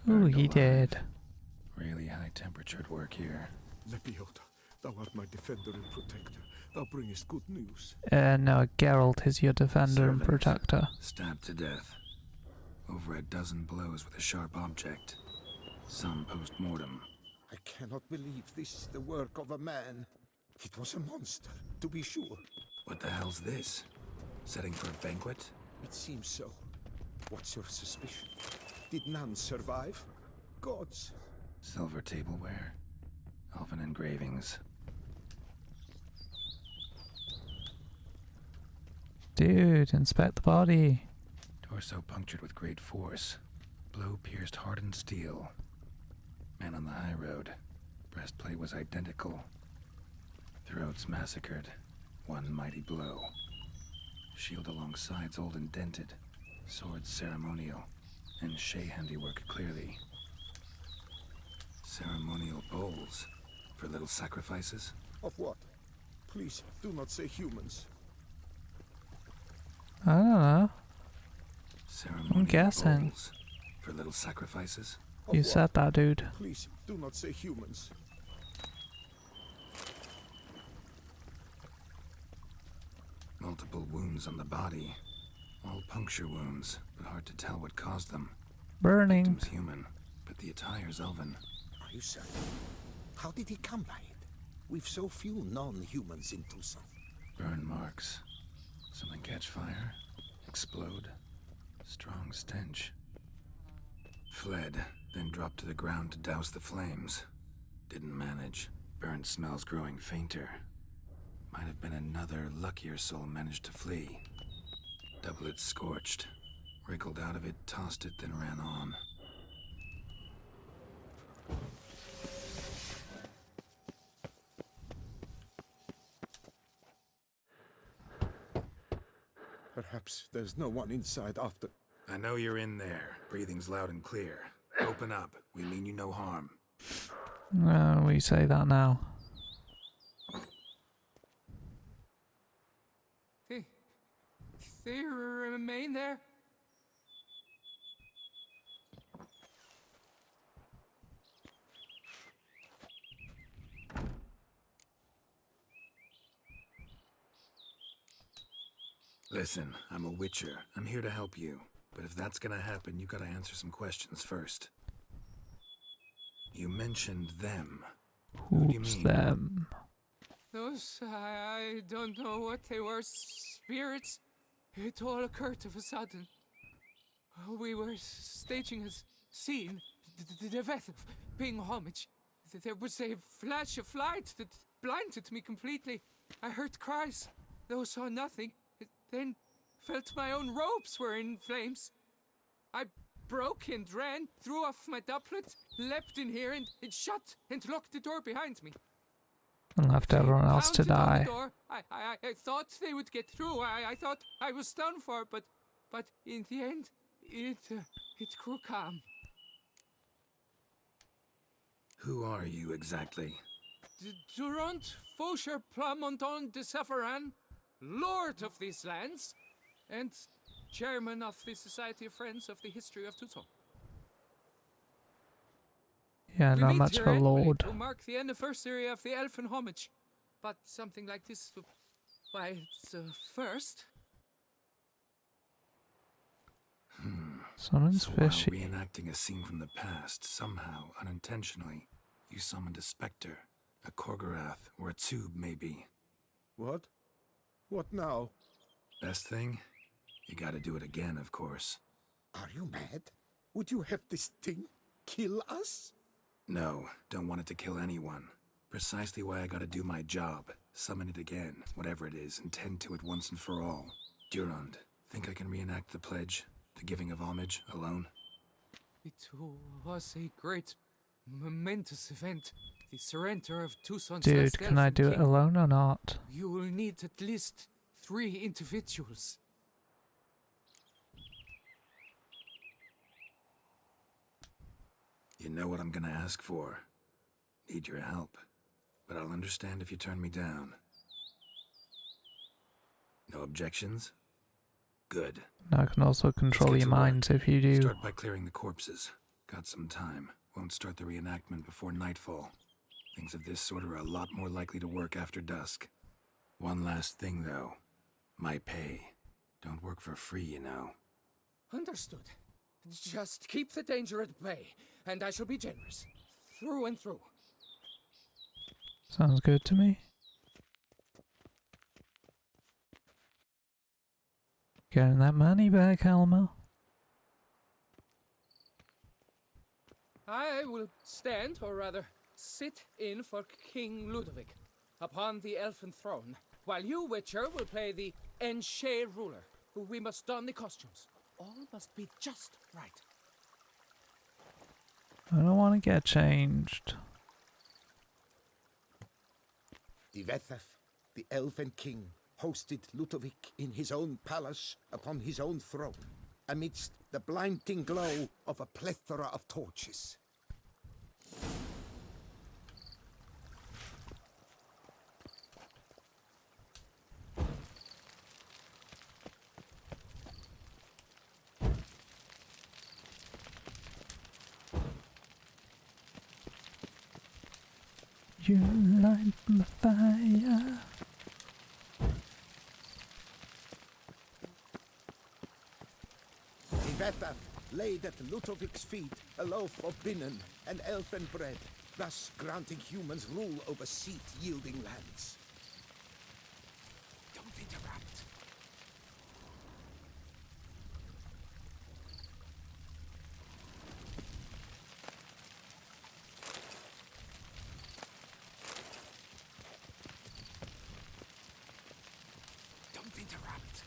Ooh, he did. Really high temperatured work here. Lepiota, thou art my defender and protector. Thou bringest good news. No, Geralt is your defender and Servant, protector. Stabbed to death. Over a dozen blows with a sharp object. Some post-mortem. I cannot believe this is the work of a man. It was a monster, to be sure. What the hell's this? Setting for a banquet? It seems so. What's your suspicion? Did none survive? Gods. Silver tableware. Elven engravings. Dude, inspect the body. Torso punctured with great force. Blow pierced hardened steel. Man on the high road. Breastplate was identical. Throats massacred. One mighty blow. Shield along sides old and dented. Sword ceremonial. And Shay handiwork clearly. Ceremonial bowls. For little sacrifices? Of what? Please, do not say humans. I don't know. Ceremonial I'm guessing. bowls. For little sacrifices? You said that, dude. Please, do not say humans. Multiple wounds on the body. All puncture wounds, but hard to tell what caused them. Burning. Victim's human, but the attire's elven. Are you certain? How did he come by it? We've so few non-humans in Tucson. Burn marks. Something catch fire? Explode? Strong stench. Fled, then dropped to the ground to douse the flames. Didn't manage. Burnt smells growing fainter. Might have been another luckier soul managed to flee. Doublet scorched. Wriggled out of it, tossed it, then ran on. Perhaps there's no one inside after. I know you're in there. Breathing's loud and clear. Open up. We mean you no harm. We say that now. They remain there? Listen, I'm a witcher. I'm here to help you. But if that's gonna happen, you gotta answer some questions first. You mentioned them. Who do you Who's mean? them? Those, I don't know what they were. Spirits? It all occurred of a sudden. We were staging a scene, the death of paying homage. There was a flash of light that blinded me completely. I heard cries, though saw nothing. Then felt my own robes were in flames. I broke and ran, threw off my doublet, leapt in here, and it shut and locked the door behind me. And left everyone else to Pounded on the die. door. I thought they would get through. I thought I was done for, but in the end, it grew calm. Who are you exactly? Durant Faucher Plamondon de Savarin, Lord of these lands, and Chairman of the Society of Friends of the History of Tucson. Yeah, We not meet much here of a anyway lord. to mark the anniversary of the Elfin homage. but something like this, why, it's first. Someone's So while fishy. reenacting a scene from the past, somehow, unintentionally, you summoned a specter, a Korgorath, or a tube, maybe. What? What now? Best thing? You gotta do it again, of course. Are you mad? Would you have this thing kill us? No, don't want it to kill anyone. Precisely why I gotta do my job. Summon it again, whatever it is, and tend to it once and for all. Durand, think I can reenact the pledge? The giving of homage, alone? It was a great, momentous event. The surrender of Tucson's Dude, last can I elfin do it king. alone or not? You will need at least 3 individuals. You know what I'm gonna ask for. Need your help. But I'll understand if you turn me down. No objections? Good. I can also control Let's get your to work. minds if you do. Start by clearing the corpses. Got some time. Won't start the reenactment before nightfall. Things of this sort are a lot more likely to work after dusk. One last thing, though. My pay. Don't work for free, you know. Understood. Just keep the danger at bay, and I shall be generous. Through and through. Sounds good to me. Getting that money back, Helma. I will stand, or rather, sit in for King Ludovic upon the elfin throne, while you, Witcher, will play the Enche ruler, who we must don the costumes. All must be just right. I don't want to get changed. Divethef, the elven king, hosted Ludovic in his own palace upon his own throne, amidst the blinding glow of a plethora of torches. You light my fire. Divethef laid at Ludovic's feet a loaf of binnen and elfin bread, thus granting humans rule over seat-yielding lands. Don't interrupt. Don't interrupt.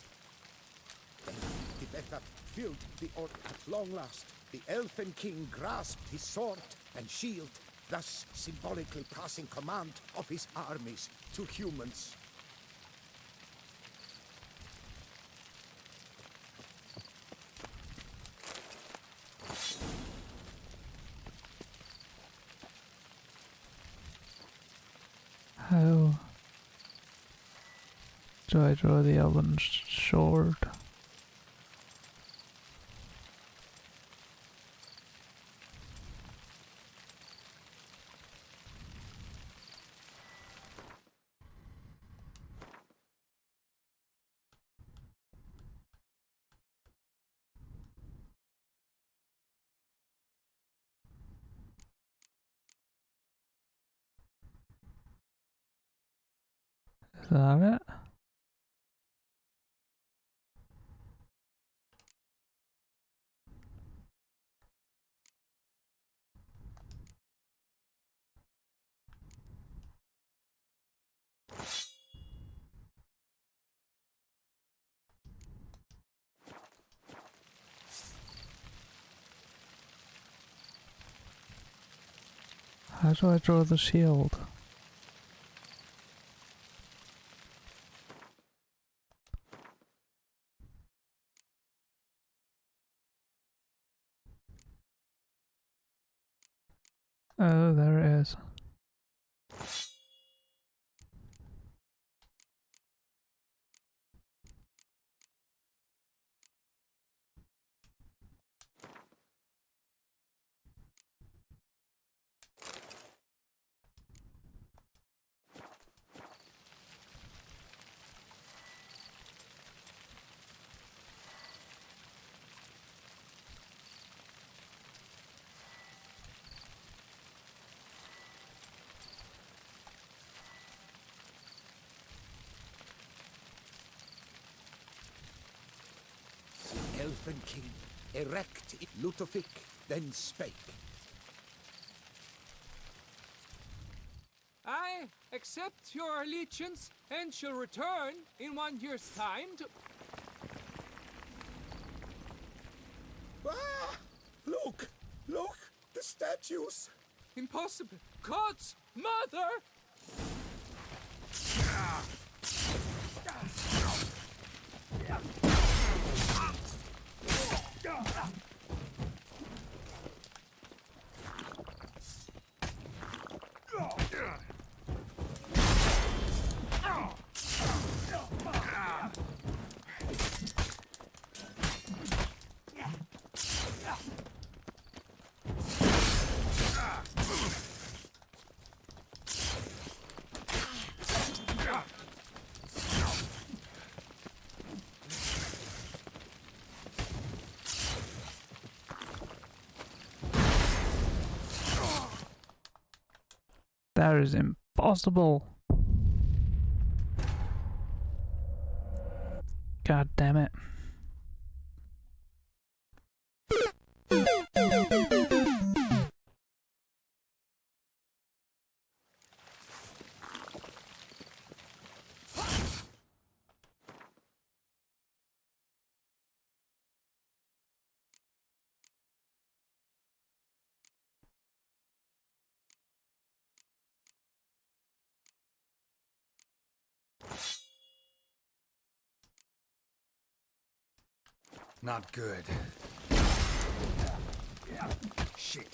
Divethef filled the orc at long last. The elfin king grasped his sword and shield, thus symbolically passing command of his armies to humans. How do I draw the elven sword? Is that it? How do I draw the shield? Oh, there it is. elfin king, erect Ludovic then spake. I accept your allegiance and shall return in 1 year's time to... Ah! Look! Look! The statues! Impossible! God's mother! That is impossible. God damn it. Not good. Shit.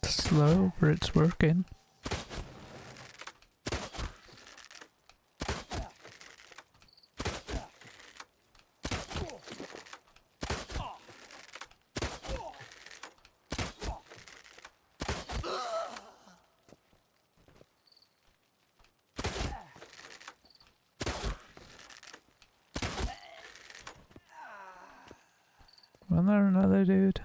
Slow, but it's working. Wasn't there another dude?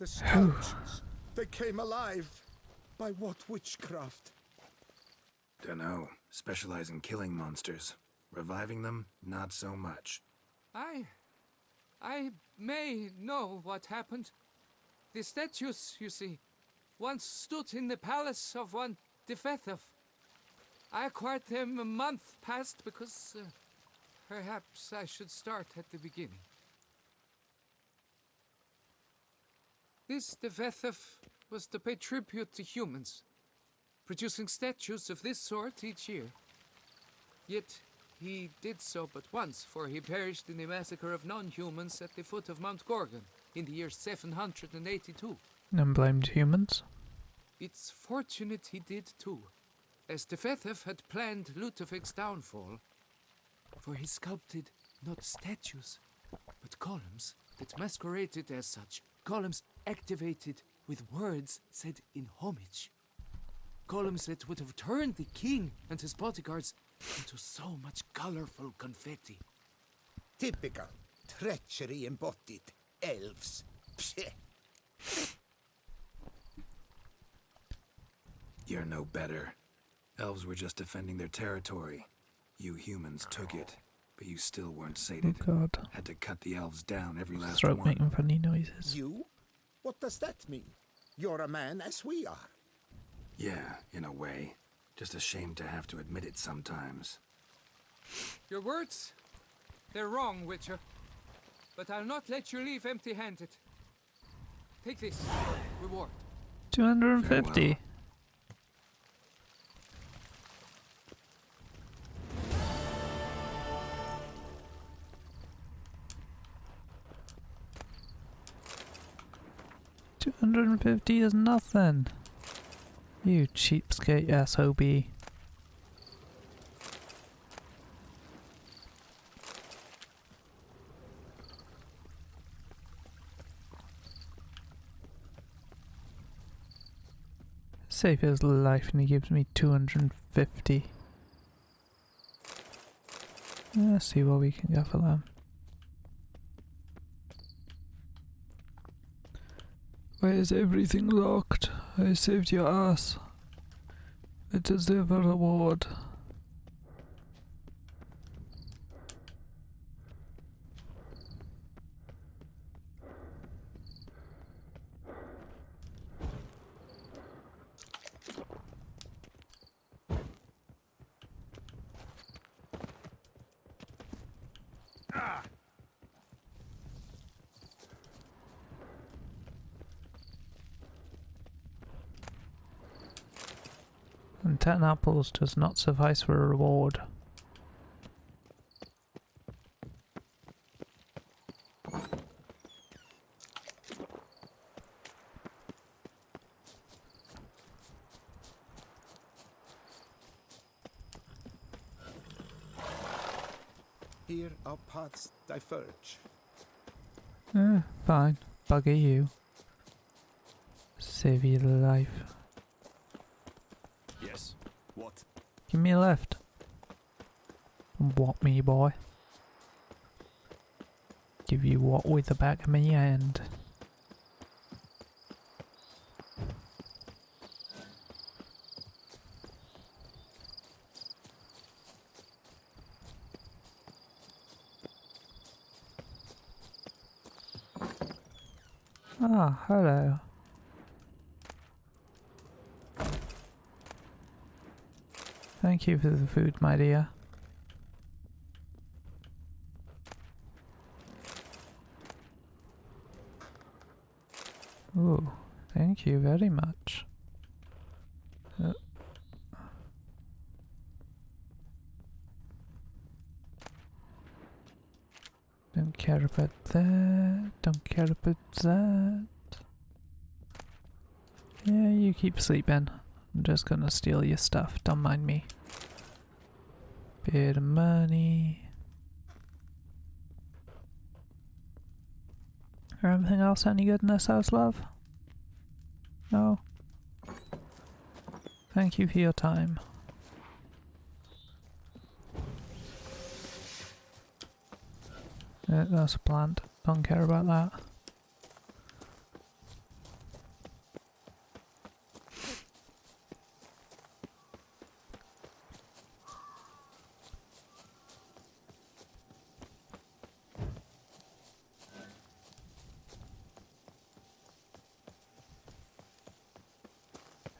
The skeletons. They came alive. By what witchcraft? Dunno. Specialize in killing monsters. Reviving them, not so much. I may know what happened. The statues, you see, once stood in the palace of one Defethov. I acquired them a month past because perhaps I should start at the beginning. This Defethov was to pay tribute to humans, producing statues of this sort each year. Yet he did so but once, for he perished in the massacre of non-humans at the foot of Mount Gorgon in the year 782. And blamed humans? It's fortunate he did too, as Defethov had planned Ludovic's downfall, for he sculpted not statues, but columns that masqueraded as such, columns activated with words said in homage. Columns that would have turned the king and his bodyguards into so much colorful confetti. Typical. Treachery embodied. Elves. Psheh. You're no better. Elves were just defending their territory. You humans took it, but you still weren't sated. Oh God. Had to cut the elves down every last Throat one. making funny noises. You? What does that mean? You're a man as we are. Yeah, in a way. Just ashamed to have to admit it sometimes. Your words, they're wrong, Witcher. But I'll not let you leave empty-handed. Take this, reward. 250. Farewell. $250 is nothing. You cheapskate SOB. Save his life and he gives me 250. Let's see what we can get for them. Why is everything locked? I saved your ass. I deserve a reward. And 10 apples does not suffice for a reward. Here our paths diverge. Fine. Bugger you. Save your life. Yes. What? Give me a lift. What, me boy? Give you what with the back of my hand. Ah, hello. Thank you for the food, my dear. Ooh, thank you very much. Don't care about that. Don't care about that. Yeah, you keep sleeping. I'm just gonna steal your stuff. Don't mind me. Bit of money. Anything else any good in this house, love? No? Thank you for your time. That's a plant. Don't care about that.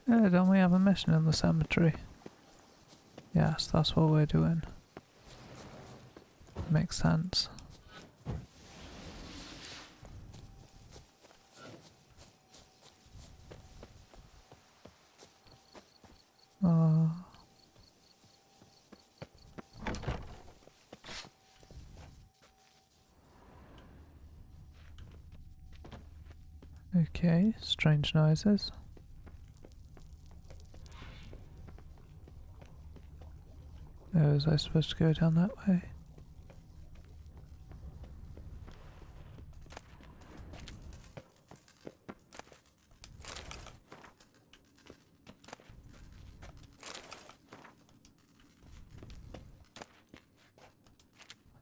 Don't we have a mission in the cemetery? Yes, that's what we're doing. Makes sense. Okay, strange noises. Oh, was I supposed to go down that way?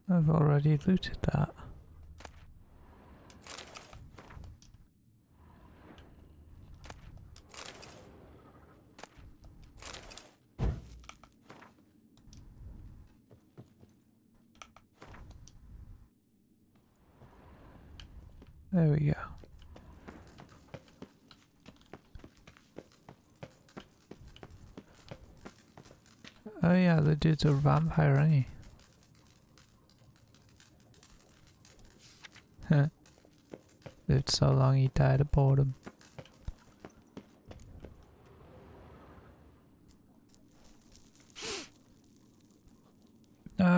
I've already looted that. There we go. Oh yeah, the dude's a vampire, ain't he? Huh. Lived so long he died of boredom.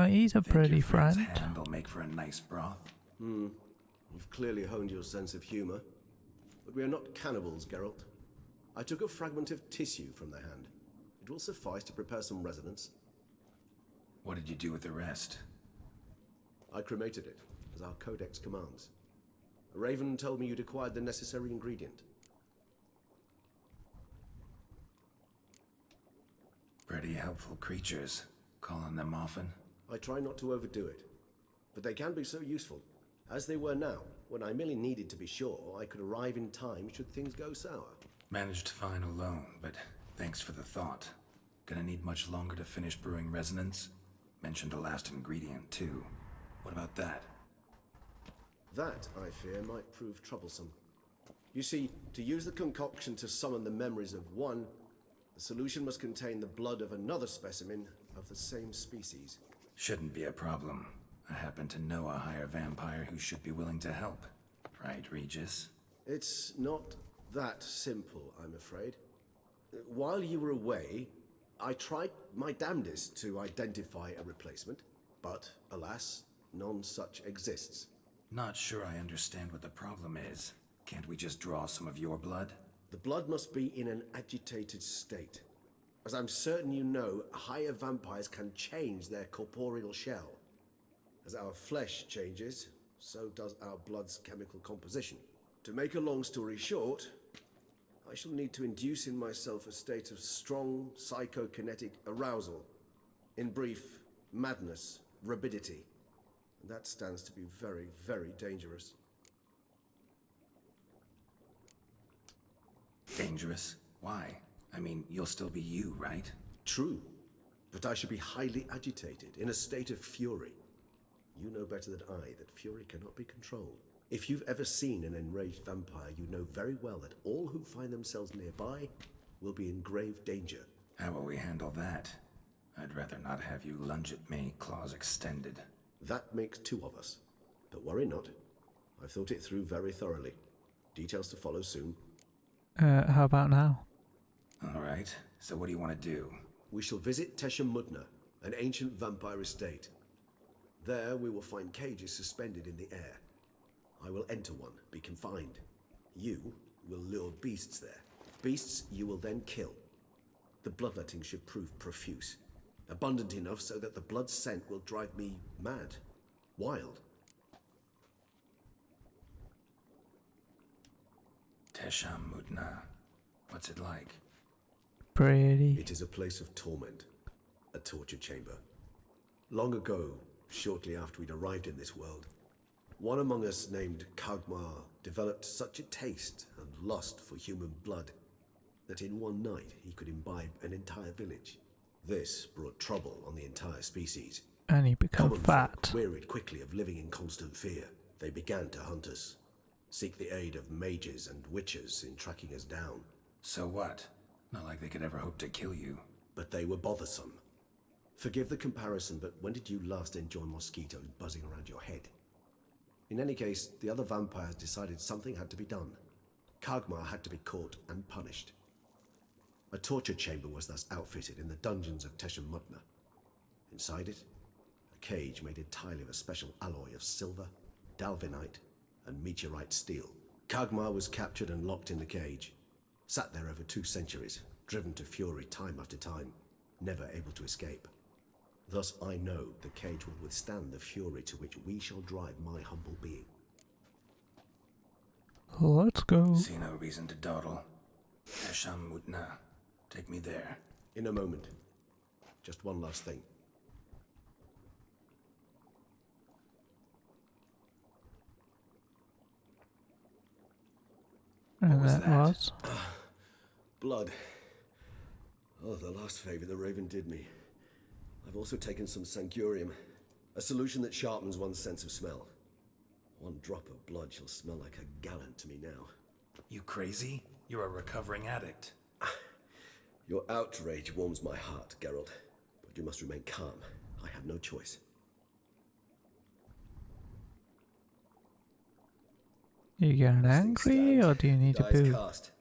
He's a pretty friend. Hand will make for a nice broth. You've clearly honed your sense of humor. But we are not cannibals, Geralt. I took a fragment of tissue from the hand. It will suffice to prepare some resonance. What did you do with the rest? I cremated it, as our codex commands. A raven told me you'd acquired the necessary ingredient. Pretty helpful creatures. Calling them often? I try not to overdo it, but they can be so useful. As they were now, when I merely needed to be sure I could arrive in time should things go sour. Managed fine alone, but thanks for the thought. Gonna need much longer to finish brewing resonance? Mentioned the last ingredient, too. What about that? That, I fear, might prove troublesome. You see, to use the concoction to summon the memories of one, the solution must contain the blood of another specimen of the same species. Shouldn't be a problem. I happen to know a higher vampire who should be willing to help. Right, Regis? It's not that simple, I'm afraid. While you were away, I tried my damnedest to identify a replacement, but alas, none such exists. Not sure I understand what the problem is. Can't we just draw some of your blood? The blood must be in an agitated state. As I'm certain you know, higher vampires can change their corporeal shell. As our flesh changes, so does our blood's chemical composition. To make a long story short, I shall need to induce in myself a state of strong psychokinetic arousal. In brief, madness, rabidity. And that stands to be very, very dangerous. Dangerous? Why? I mean, you'll still be you, right? True. But I should be highly agitated, in a state of fury. You know better than I that fury cannot be controlled. If you've ever seen an enraged vampire, you know very well that all who find themselves nearby will be in grave danger. How will we handle that? I'd rather not have you lunge at me, claws extended. That makes two of us. But worry not. I've thought it through very thoroughly. Details to follow soon. How about now? Alright, so what do you want to do? We shall visit Tesha Mudna, an ancient vampire estate. There we will find cages suspended in the air. I will enter one, be confined. You will lure beasts there. Beasts you will then kill. The bloodletting should prove profuse. Abundant enough so that the blood scent will drive me mad. Wild. Tesha Mudna. What's it like? Pretty. It is a place of torment. A torture chamber. Long ago, shortly after we'd arrived in this world, one among us named Kagmar developed such a taste and lust for human blood that in one night he could imbibe an entire village. This brought trouble on the entire species. And he became Common fat. folk wearied quickly of living in constant fear. They began to hunt us, seek the aid of mages and witches in tracking us down. So what? Not like they could ever hope to kill you. But they were bothersome. Forgive the comparison, but when did you last enjoy mosquitoes buzzing around your head? In any case, the other vampires decided something had to be done. Kagmar had to be caught and punished. A torture chamber was thus outfitted in the dungeons of Teshem Mutna. Inside it, a cage made entirely of a special alloy of silver, dalvinite, and meteorite steel. Kagmar was captured and locked in the cage. Sat there over 2 centuries, driven to fury time after time, never able to escape. Thus I know the cage will withstand the fury to which we shall drive my humble being. Let's go. See no reason to dawdle. Teshem Mutna. Take me there. In a moment. Just one last thing. And that was? Blood. Oh, the last favor the Raven did me. I've also taken some Sancurium, a solution that sharpens one's sense of smell. 1 drop of blood shall smell like a gallon to me now. You crazy? You're a recovering addict. Your outrage warms my heart, Geralt. But you must remain calm. I have no choice. You getting angry, or do you need to poo? Cast.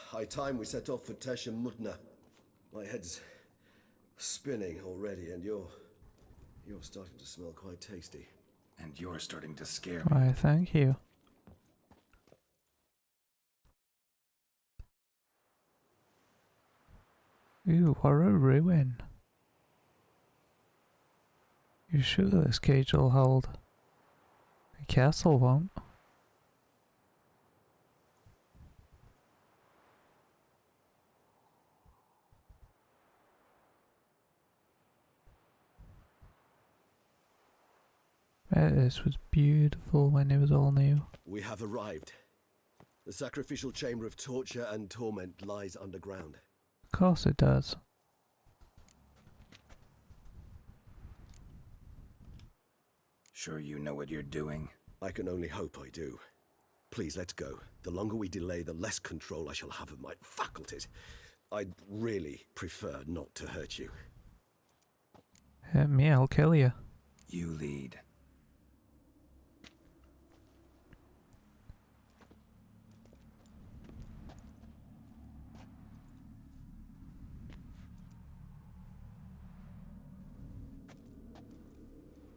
High time we set off for Teshem Mutna. My head's spinning already, and you're starting to smell quite tasty. And you're starting to scare me. Why, thank you. Ooh, what a ruin. You sure this cage will hold? The castle won't. This was beautiful when it was all new. We have arrived. The sacrificial chamber of torture and torment lies underground. Of course it does. Sure you know what you're doing? I can only hope I do. Please, let's go. The longer we delay, the less control I shall have of my faculties. I'd really prefer not to hurt you. Hit me, I'll kill you. You lead.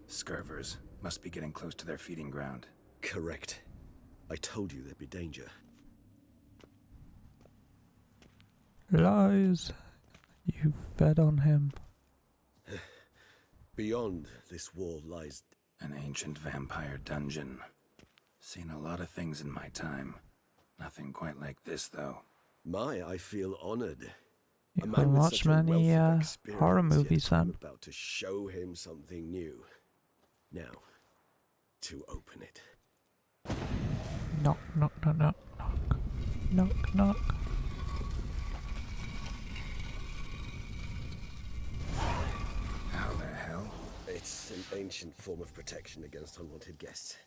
Scurvers must be getting close to their feeding ground. Correct. I told you there'd be danger. Lies. You fed on him. Beyond this wall lies an ancient vampire dungeon. Seen a lot of things in my time. Nothing quite like this, though. I feel honored. You can watch many horror movies then. I'm about to show him something new. Now, to open it. Knock, knock, knock, knock, knock. Knock, knock. How the hell? It's an ancient form of protection against unwanted guests.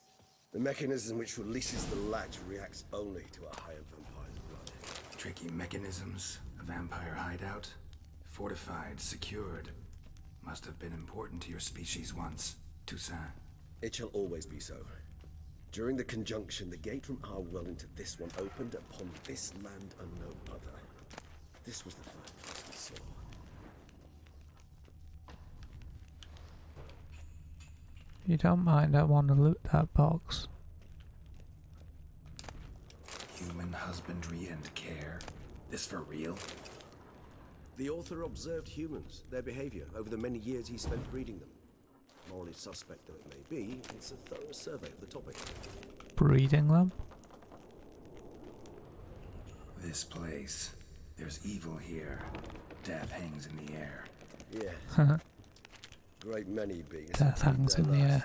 The mechanism which releases the latch reacts only to a higher vampire's blood. Tricky mechanisms, a vampire hideout. Fortified, secured. Must have been important to your species once. Toussaint. It shall always be so. During the conjunction, the gate from our well into this one opened upon this land and no other. This was the first we saw. If you don't mind, I want to loot that box. Human husbandry and care. This for real? The author observed humans, their behavior, over the many years he spent breeding them. Morally suspect though it may be, it's a thorough survey of the topic. Breeding them? This place. There's evil here. Death hangs in the air. Yeah. Great many beings. Death hangs in the air.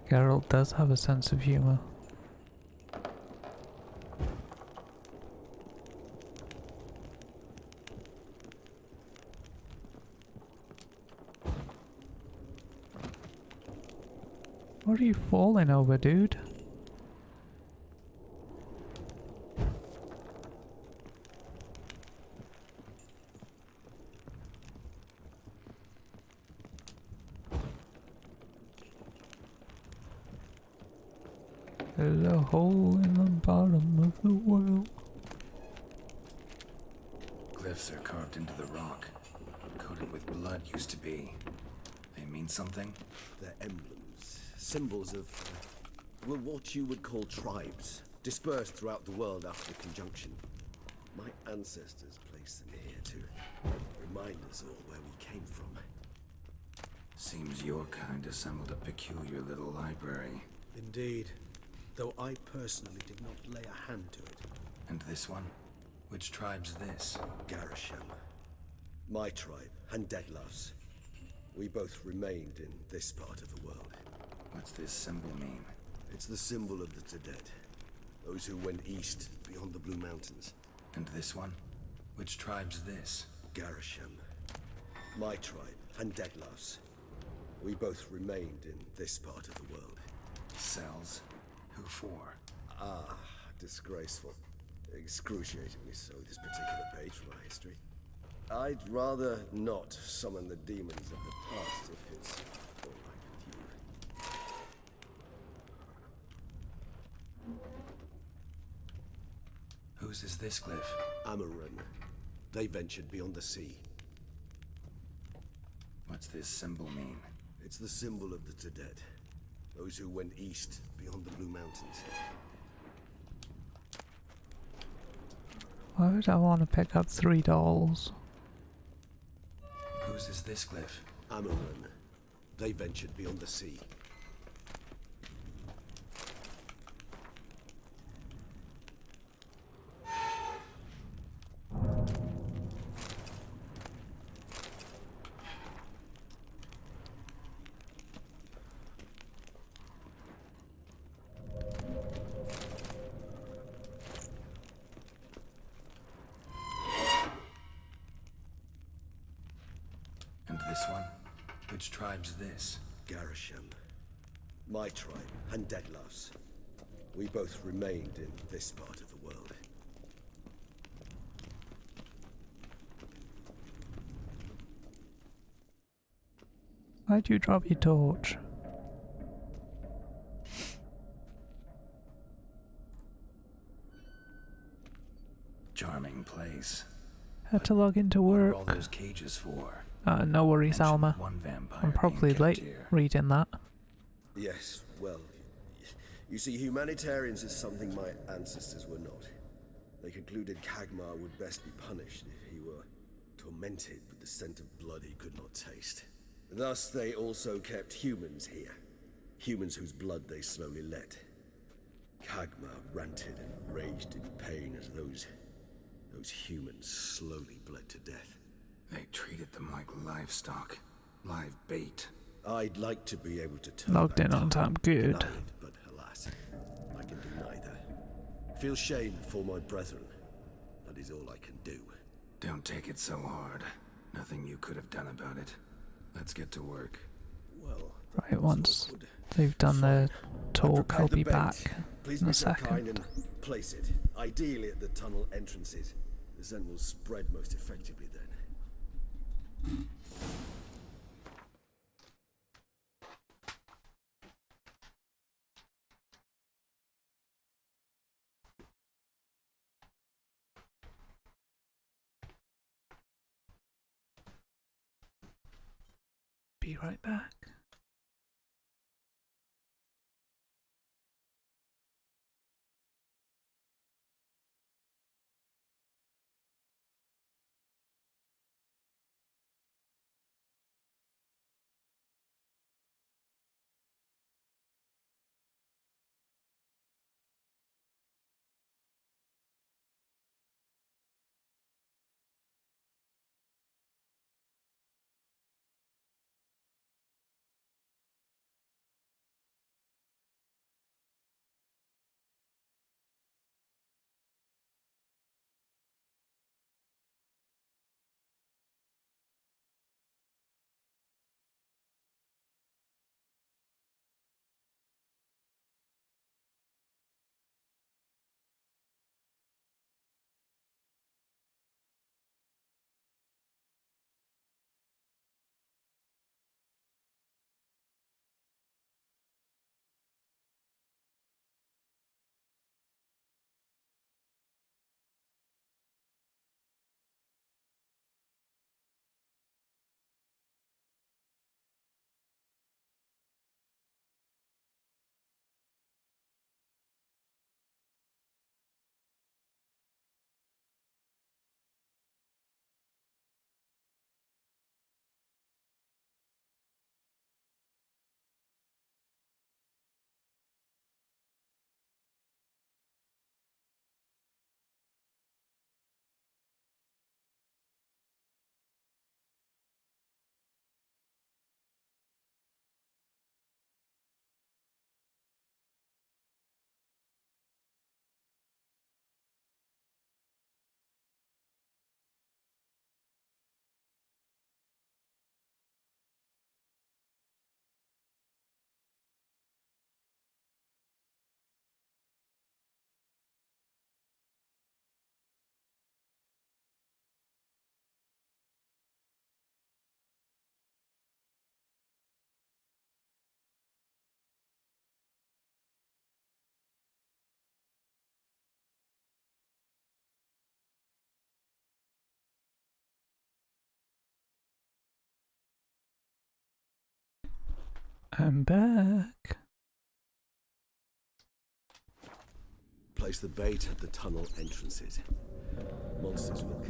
Geralt does have a sense of humor. What are you falling over, dude? There's a hole in the bottom of the well. Glyphs are carved into the rock. Coated with blood used to be. They mean something? They're emblems, symbols of, well, what you would call tribes, dispersed throughout the world after the conjunction. My ancestors placed them here to remind us all where we came from. Seems your kind assembled a peculiar little library. Indeed, though I personally did not lay a hand to it. And this one? Which tribe's this? Garisham. My tribe, and Deadloves. We both remained in this part of the world. What's this symbol mean? It's the symbol of the Tedet. Those who went east, beyond the Blue Mountains. And this one? Which tribe's this? Garisham. My tribe, and Deadloves. We both remained in this part of the world. Cells? Who for? Ah, disgraceful. Excruciatingly so, this particular page from our history. I'd rather not summon the demons of the past if it's all right with you. Whose is this glyph? Amaran. They ventured beyond the sea. What's this symbol mean? It's the symbol of the Tedet. Those who went east, beyond the Blue Mountains. Why would I want to pick up 3 dolls? Whose is this glyph? Amaran. They ventured beyond the sea. Which tribe's this? Garisham. My tribe, and Deadloves. We both remained in this part of the world. Why'd you drop your torch? Charming place. Had to log into work. What are all those cages for? No worries, Alma. I'm probably late reading that. Yes, well, you see, humanitarians is something my ancestors were not. They concluded Kagmar would best be punished if he were tormented with the scent of blood he could not taste. Thus, they also kept humans here. Humans whose blood they slowly let. Kagmar ranted and raged in pain as those humans slowly bled to death. They treated them like livestock. Live bait. I'd like to be able to turn Logged in on time, good. But alas, I can do neither. Feel shame for my brethren. That is all I can do. Don't take it so hard. Nothing you could have done about it. Let's get to work. Well, right, once they've done their talk, I'll be back Please in be a so kind second. and place it, ideally at the tunnel entrances. The Zen will spread most effectively then. Be right back. I'm back. Place the bait at the tunnel entrances. Monsters will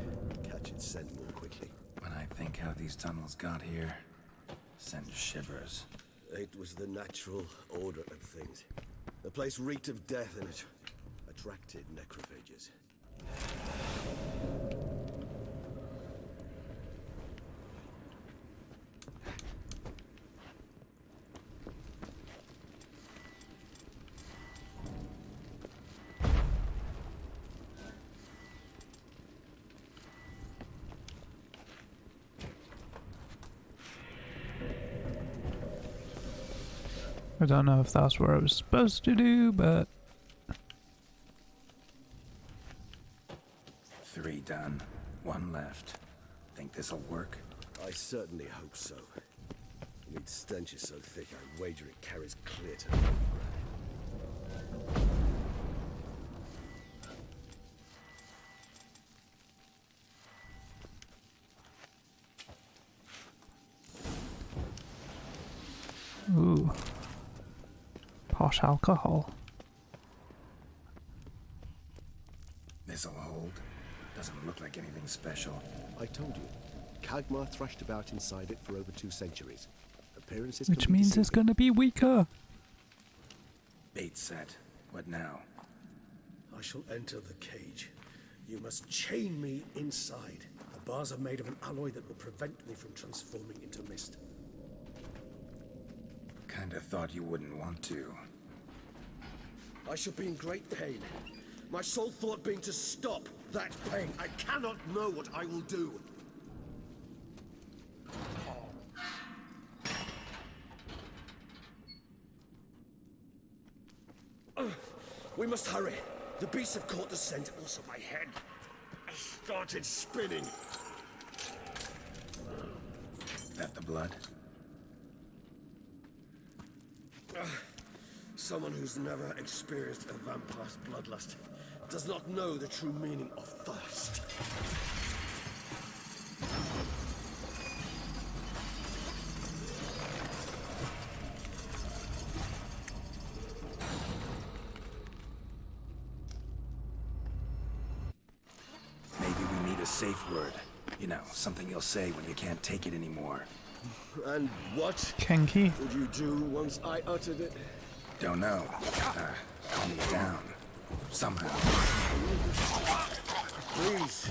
catch its scent more quickly. When I think how these tunnels got here, send shivers. It was the natural order of things. The place reeked of death and it attracted necrophages. I don't know if that's what I was supposed to do, but... 3 done. 1 left. Think this'll work? I certainly hope so. The meat stench is so thick, I wager it carries clear to the overground. Ooh. Posh alcohol. This'll hold. Doesn't look like anything special. I told you. Kagmar thrashed about inside it for over 2 centuries. Appearances Which can be means it's deceiving. gonna be weaker. Bait set. What now? I shall enter the cage. You must chain me inside. The bars are made of an alloy that will prevent me from transforming into mist. Kinda thought you wouldn't want to. I shall be in great pain. My sole thought being to stop that pain. I cannot know what I will do. We must hurry. The beasts have caught the scent. Also, my head started spinning. That the blood? Someone who's never experienced a vampire's bloodlust does not know the true meaning of thirst. Maybe we need a safe word. You know, something you'll say when you can't take it anymore. And what Kinky. would you do once I uttered it? Don't know. Calm me down. Somehow. Please.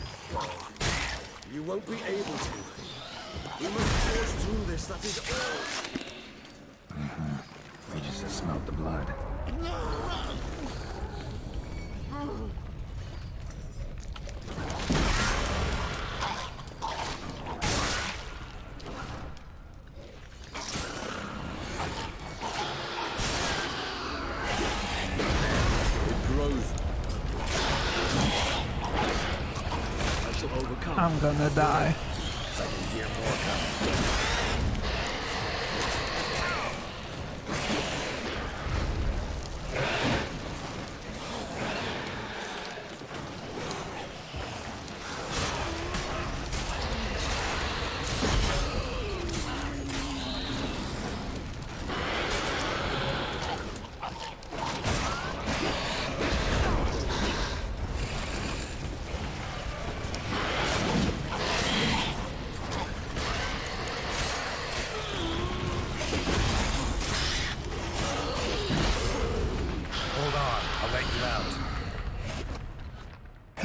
You won't be able to. We must force through this, that is all. We just smelled the blood. I'm gonna die. I can hear more coming.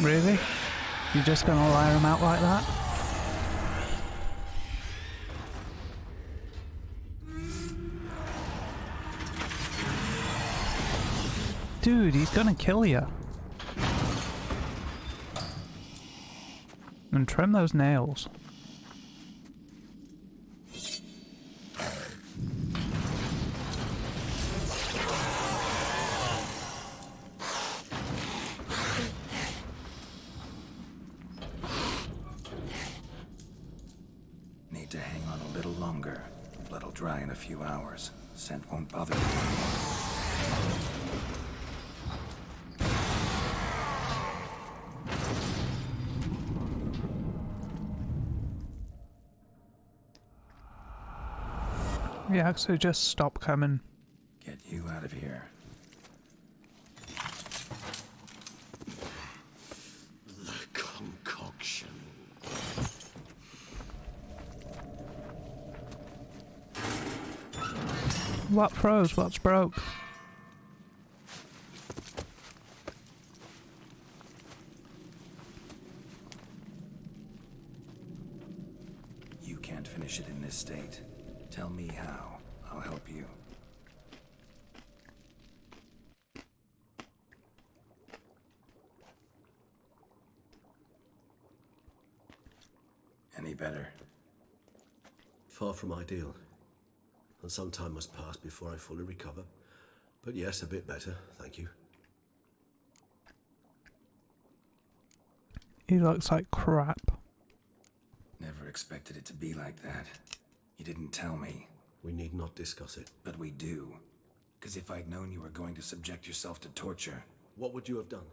Really? You're just gonna lire him out like that? Dude, he's gonna kill you. And trim those nails. Need to hang on a little longer. Blood'll dry in a few hours. Scent won't bother you anymore. Yeah, so just stop coming. Get you out of here. The concoction. What froze? What's broke? You can't finish it in this state. Tell me how. I'll help you. Any better? Far from ideal. And some time must pass before I fully recover. But yes, a bit better, thank you. He looks like crap. Never expected it to be like that. You didn't tell me. We need not discuss it. But we do. Because if I'd known you were going to subject yourself to torture... What would you have done?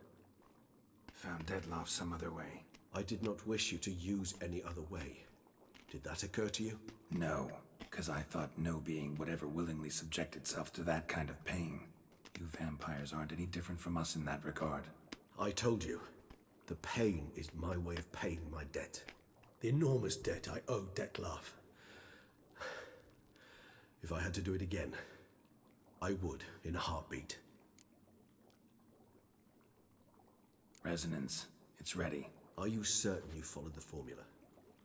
Found Dettlaff some other way. I did not wish you to use any other way. Did that occur to you? No, because I thought no being would ever willingly subject itself to that kind of pain. You vampires aren't any different from us in that regard. I told you, the pain is my way of paying my debt. The enormous debt I owe Dettlaff. If I had to do it again, I would in a heartbeat. Resonance. It's ready. Are you certain you followed the formula?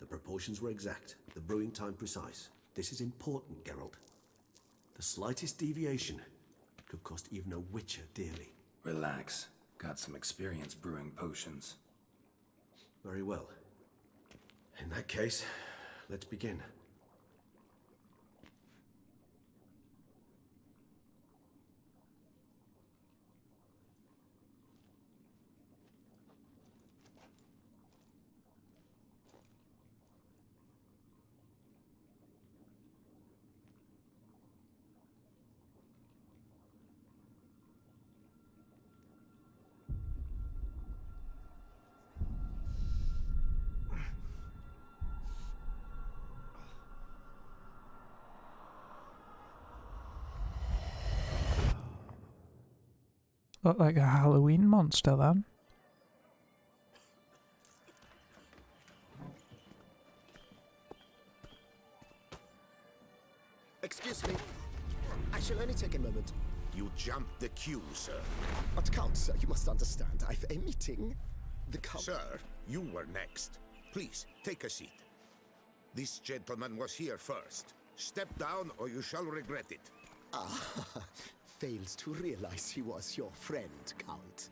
The proportions were exact, the brewing time precise. This is important, Geralt. The slightest deviation could cost even a witcher dearly. Relax. Got some experience brewing potions. Very well. In that case, let's begin. Look like a Halloween monster then. Excuse me. I shall only take a moment. You jumped the queue, sir. But Count, sir, you must understand. I've a meeting. The Count... Sir, you were next. Please, take a seat. This gentleman was here first. Step down or you shall regret it. Ah, fails to realize he was your friend, Count.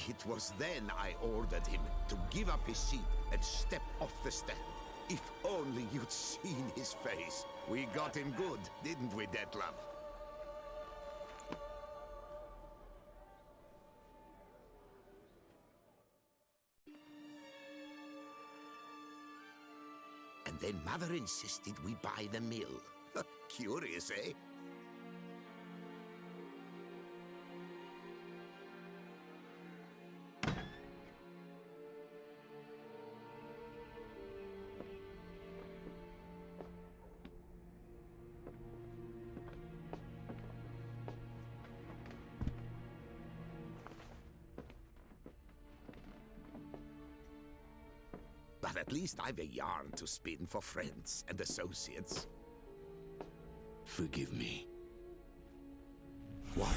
It was then I ordered him to give up his seat and step off the stand. If only you'd seen his face. We got him good, didn't we, Dettlaff? And then Mother insisted we buy the mill. Curious, eh? But at least I've a yarn to spin for friends and associates. Forgive me. What?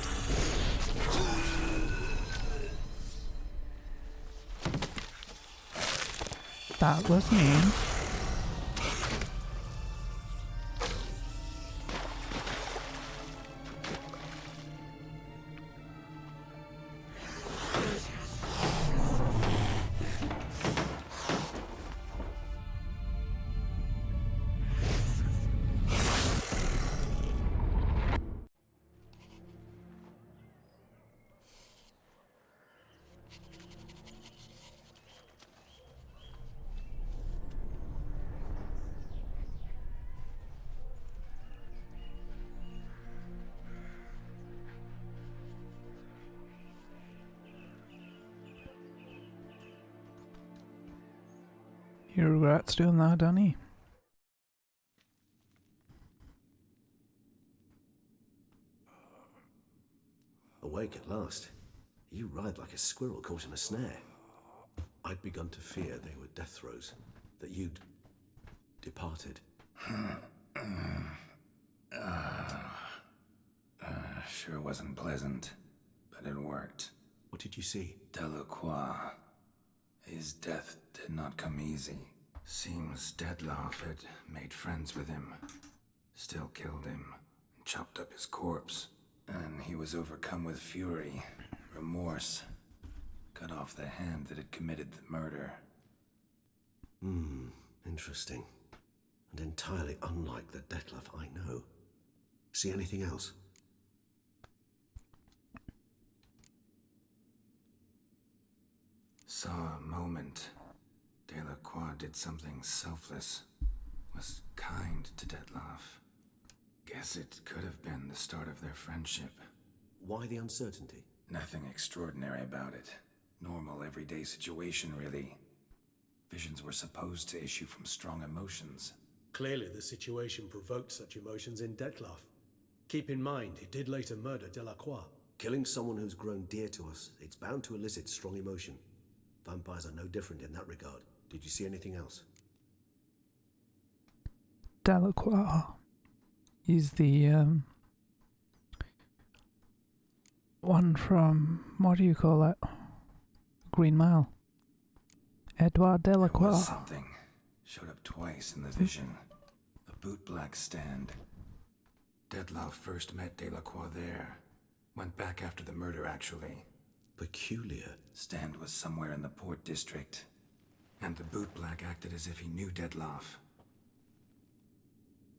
That was mean. He regrets doing that, doesn't he? Awake at last. You ride like a squirrel caught in a snare. I'd begun to fear they were death throes, that you'd departed. Sure wasn't pleasant, but it worked. What did you see? Delacroix. His death did not come easy. Seems Dettlaff had made friends with him, still killed him, and chopped up his corpse. And he was overcome with fury, remorse, cut off the hand that had committed the murder. Interesting. And entirely unlike the Dettlaff I know. See anything else? Saw a moment. Delacroix did something selfless. Was kind to Dettlaff. Guess it could have been the start of their friendship. Why the uncertainty? Nothing extraordinary about it. Normal, everyday situation, really. Visions were supposed to issue from strong emotions. Clearly the situation provoked such emotions in Dettlaff. Keep in mind, he did later murder Delacroix. Killing someone who's grown dear to us, it's bound to elicit strong emotion. Vampires are no different in that regard. Did you see anything else? Delacroix. He's the one from, what do you call it? Green Mile. Edouard Delacroix. There was something. Showed up twice in the vision. A bootblack stand. Dettlaff first met Delacroix there. Went back after the murder, actually. Peculiar. Stand was somewhere in the Port District. And the bootblack acted as if he knew Dettlaff.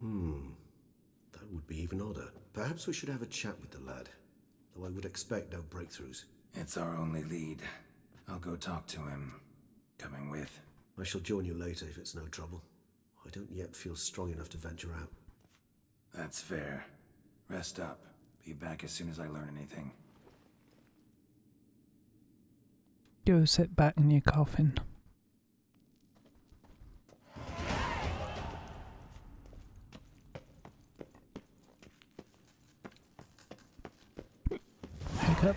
That would be even odder. Perhaps we should have a chat with the lad. Though I would expect no breakthroughs. It's our only lead. I'll go talk to him. Coming with. I shall join you later if it's no trouble. I don't yet feel strong enough to venture out. That's fair. Rest up. Be back as soon as I learn anything. Go sit back in your coffin. Hiccup.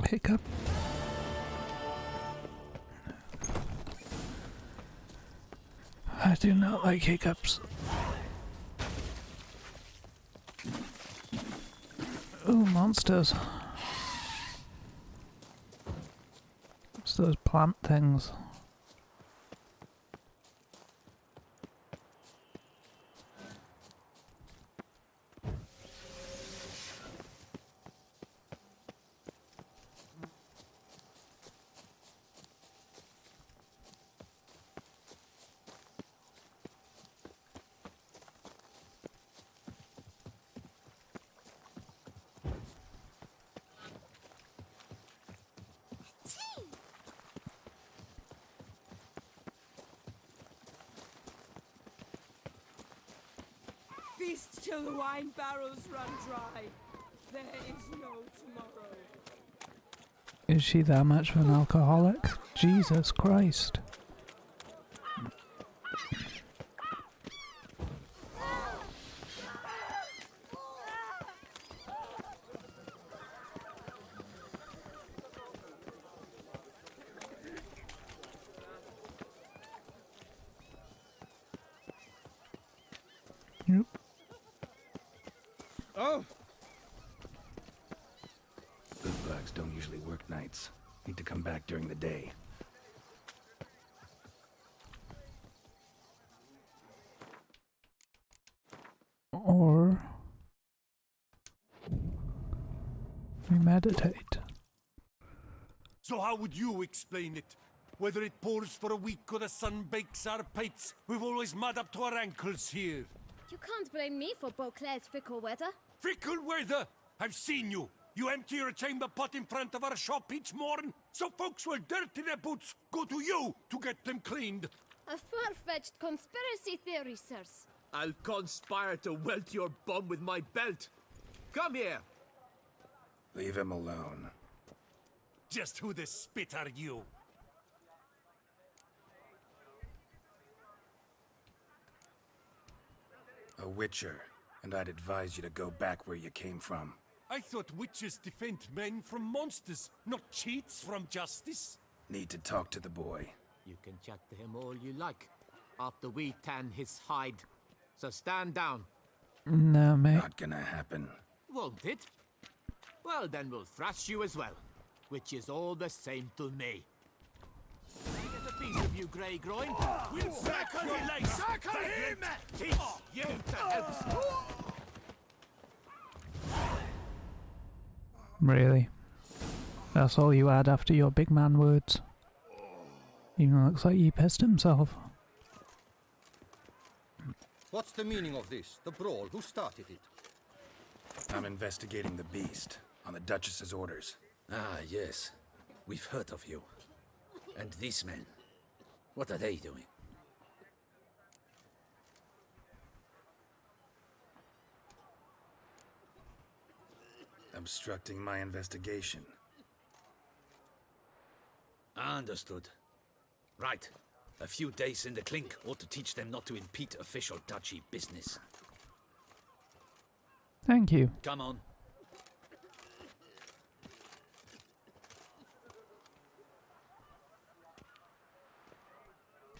Hiccup. I do not like hiccups. Ooh, monsters. It's those plant things. Feast till the wine barrels run dry. There is no tomorrow. Is she that much of an alcoholic? Jesus Christ. Yep. Oh! Bootblacks don't usually work nights. Need to come back during the day. Or we meditate. So how would you explain it? Whether it pours for a week or the sun bakes our pates, we've always mud up to our ankles here. You can't blame me for Beauclair's fickle weather. Fickle weather? I've seen you. You empty your chamber pot in front of our shop each morn, so folks will dirty their boots, go to you to get them cleaned. A far-fetched conspiracy theory, sirs. I'll conspire to welt your bum with my belt. Come here. Leave him alone. Just who the spit are you? A witcher, and I'd advise you to go back where you came from. I thought witches defend men from monsters, not cheats from justice. Need to talk to the boy. You can chat to him all you like, after we tan his hide. So stand down. No, mate. Not gonna happen. Won't it? Well, then we'll thrash you as well, which is all the same to me. Can I get a piece of you, Grey Groin? We'll circle your legs! Circle him! Teach you to help. Really? That's all you had after your big man words? Even looks like he pissed himself. What's the meaning of this? The brawl? Who started it? I'm investigating the beast, on the Duchess's orders. Ah, yes. We've heard of you. And these men, what are they doing? Obstructing my investigation. Understood. Right. A few days in the clink ought to teach them not to impede official duchy business. Thank you. Come on.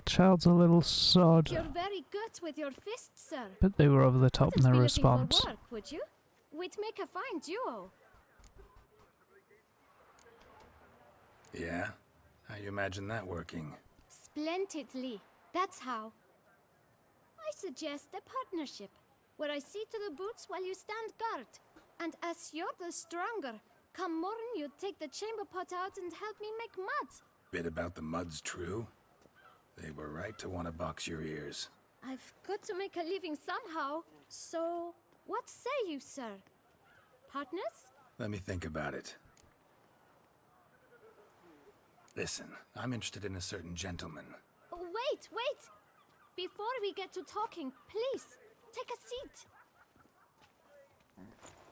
Child's a little sod, You're very good with your fists, sir. but they were over the top in their Wouldn't be looking for response. work, would you? We'd make a fine duo. Yeah? How you imagine that working? Splendidly. That's how. I suggest a partnership, where I see to the boots while you stand guard. And as you're the stronger, come morn you take the chamber pot out and help me make mud. Bit about the mud's true? They were right to want to box your ears. I've got to make a living somehow, so what say you, sir? Partners? Let me think about it. Listen, I'm interested in a certain gentleman. Wait, wait! Before we get to talking, please, take a seat.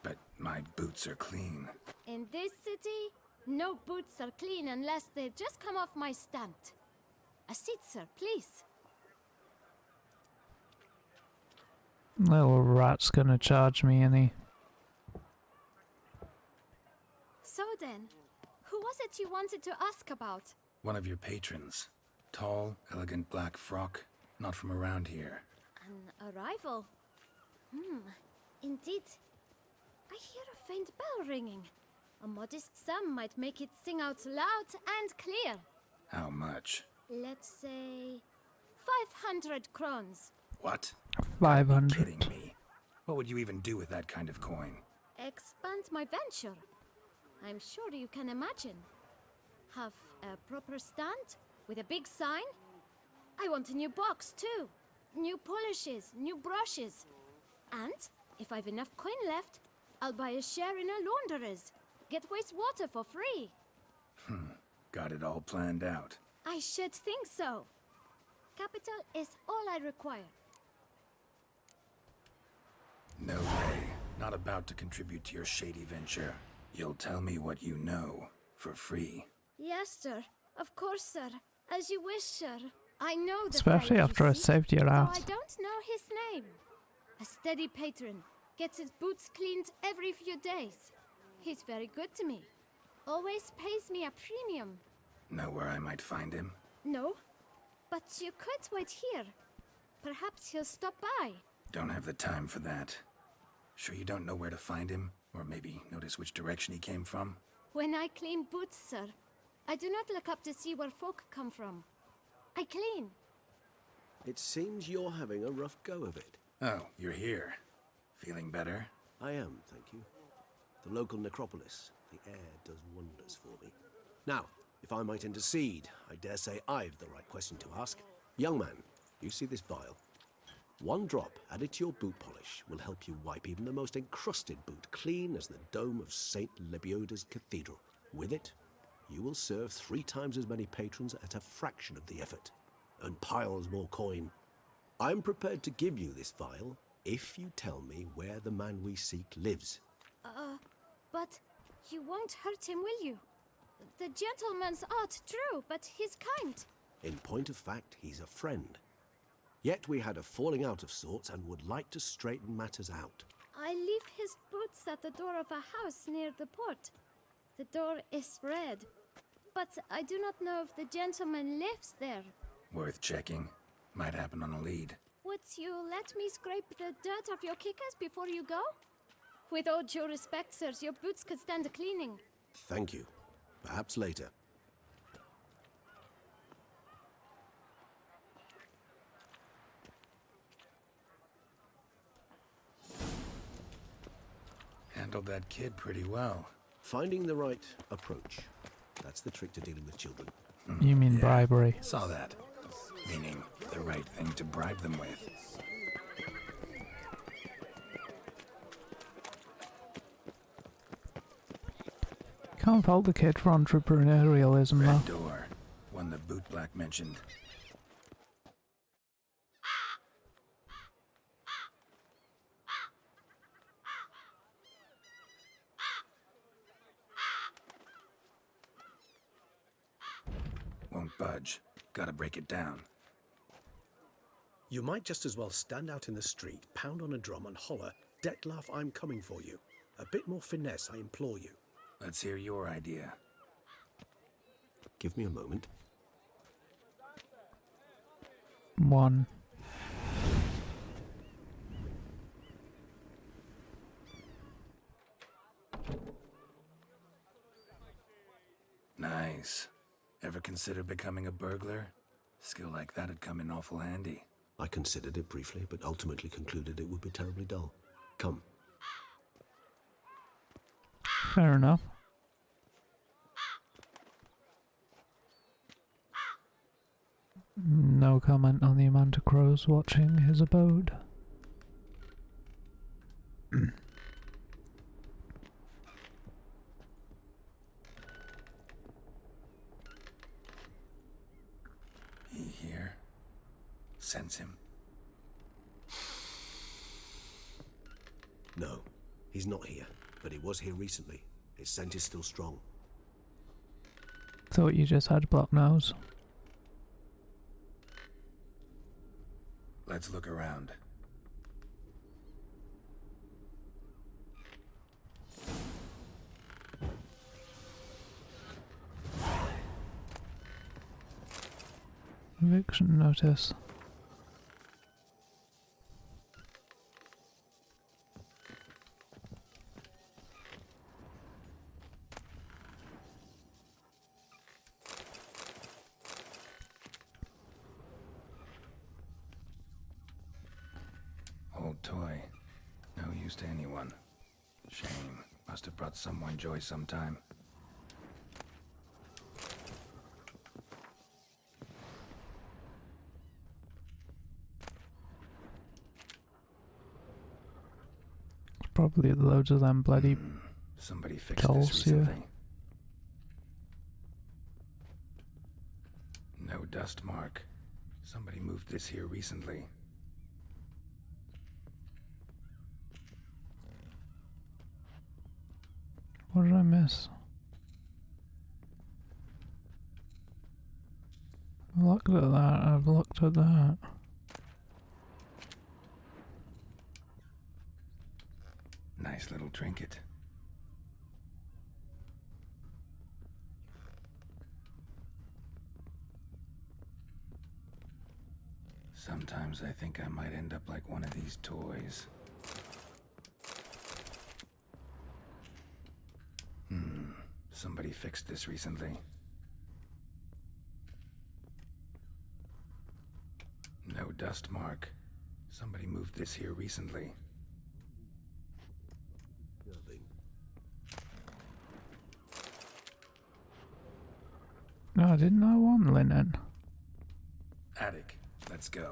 But my boots are clean. In this city, no boots are clean unless they just come off my stand. A seat, sir, please. Little rat's gonna charge me, any. So then, who was it you wanted to ask about? One of your patrons. Tall, elegant black frock. Not from around here. An arrival? Indeed. I hear a faint bell ringing. A modest sum might make it sing out loud and clear. How much? Let's say 500 crowns. What? 500. You're kidding me. What would you even do with that kind of coin? Expand my venture. I'm sure you can imagine. Have a proper stand with a big sign. I want a new box too. New polishes, new brushes. And if I've enough coin left, I'll buy a share in a launderer's. Get wastewater for free. Got it all planned out. I should think so. Capital is all I require. No way. Not about to contribute to your shady venture. You'll tell me what you know, for free. Yes, sir. Of course, sir. As you wish, sir. I know the Especially fellow, after you I see, saved your though ass. I don't know his name. A steady patron. Gets his boots cleaned every few days. He's very good to me. Always pays me a premium. Know where I might find him? No, but you could wait here. Perhaps he'll stop by. Don't have the time for that. Sure you don't know where to find him? Or maybe notice which direction he came from? When I clean boots, sir, I do not look up to see where folk come from. I clean. It seems you're having a rough go of it. Oh, you're here. Feeling better? I am, thank you. The local necropolis. The air does wonders for me. Now, if I might intercede, I dare say I've the right question to ask. Young man, you see this vial? One drop added to your boot polish will help you wipe even the most encrusted boot clean as the dome of St. Lebioda's Cathedral. With it, you will serve 3 times as many patrons at a fraction of the effort, and piles more coin. I'm prepared to give you this vial if you tell me where the man we seek lives. But you won't hurt him, will you? The gentleman's art, true, but he's kind. In point of fact, he's a friend. Yet we had a falling out of sorts and would like to straighten matters out. I leave his boots at the door of a house near the port. The door is red, but I do not know if the gentleman lives there. Worth checking. Might happen on a lead. Would you let me scrape the dirt off your kickers before you go? With all due respect, sirs, your boots could stand a cleaning. Thank you. Perhaps later. Handled that kid pretty well. Finding the right approach. That's the trick to dealing with children. You mean Yeah, bribery? Saw that. Meaning the right thing to bribe them with. Can't fault the kid for entrepreneurialism, Red though. door. One the bootblack mentioned. Won't budge. Gotta break it down. You might just as well stand out in the street, pound on a drum and holler, "Detlef, I'm coming for you." A bit more finesse, I implore you. Let's hear your idea. Give me a moment. 1. Nice. Ever consider becoming a burglar? Skill like that'd come in awful handy. I considered it briefly, but ultimately concluded it would be terribly dull. Come. Fair enough. No comment on the amount of crows watching his abode. He here? Sense him. No, he's not here, but he was here recently. His scent is still strong. Thought you just had a block nose. Let's look around. Eviction notice. Old toy. No use to anyone. Shame. Must have brought someone joy sometime. Probably loads of them bloody Somebody fixed dolls this here. recently. No dust mark. Somebody moved this here recently. What did I miss? I've looked at that, I've looked at that. Nice little trinket. Sometimes I think I might end up like one of these toys. Somebody fixed this recently. No dust mark. Somebody moved this here recently. No, I didn't know I want linen. Attic, let's go.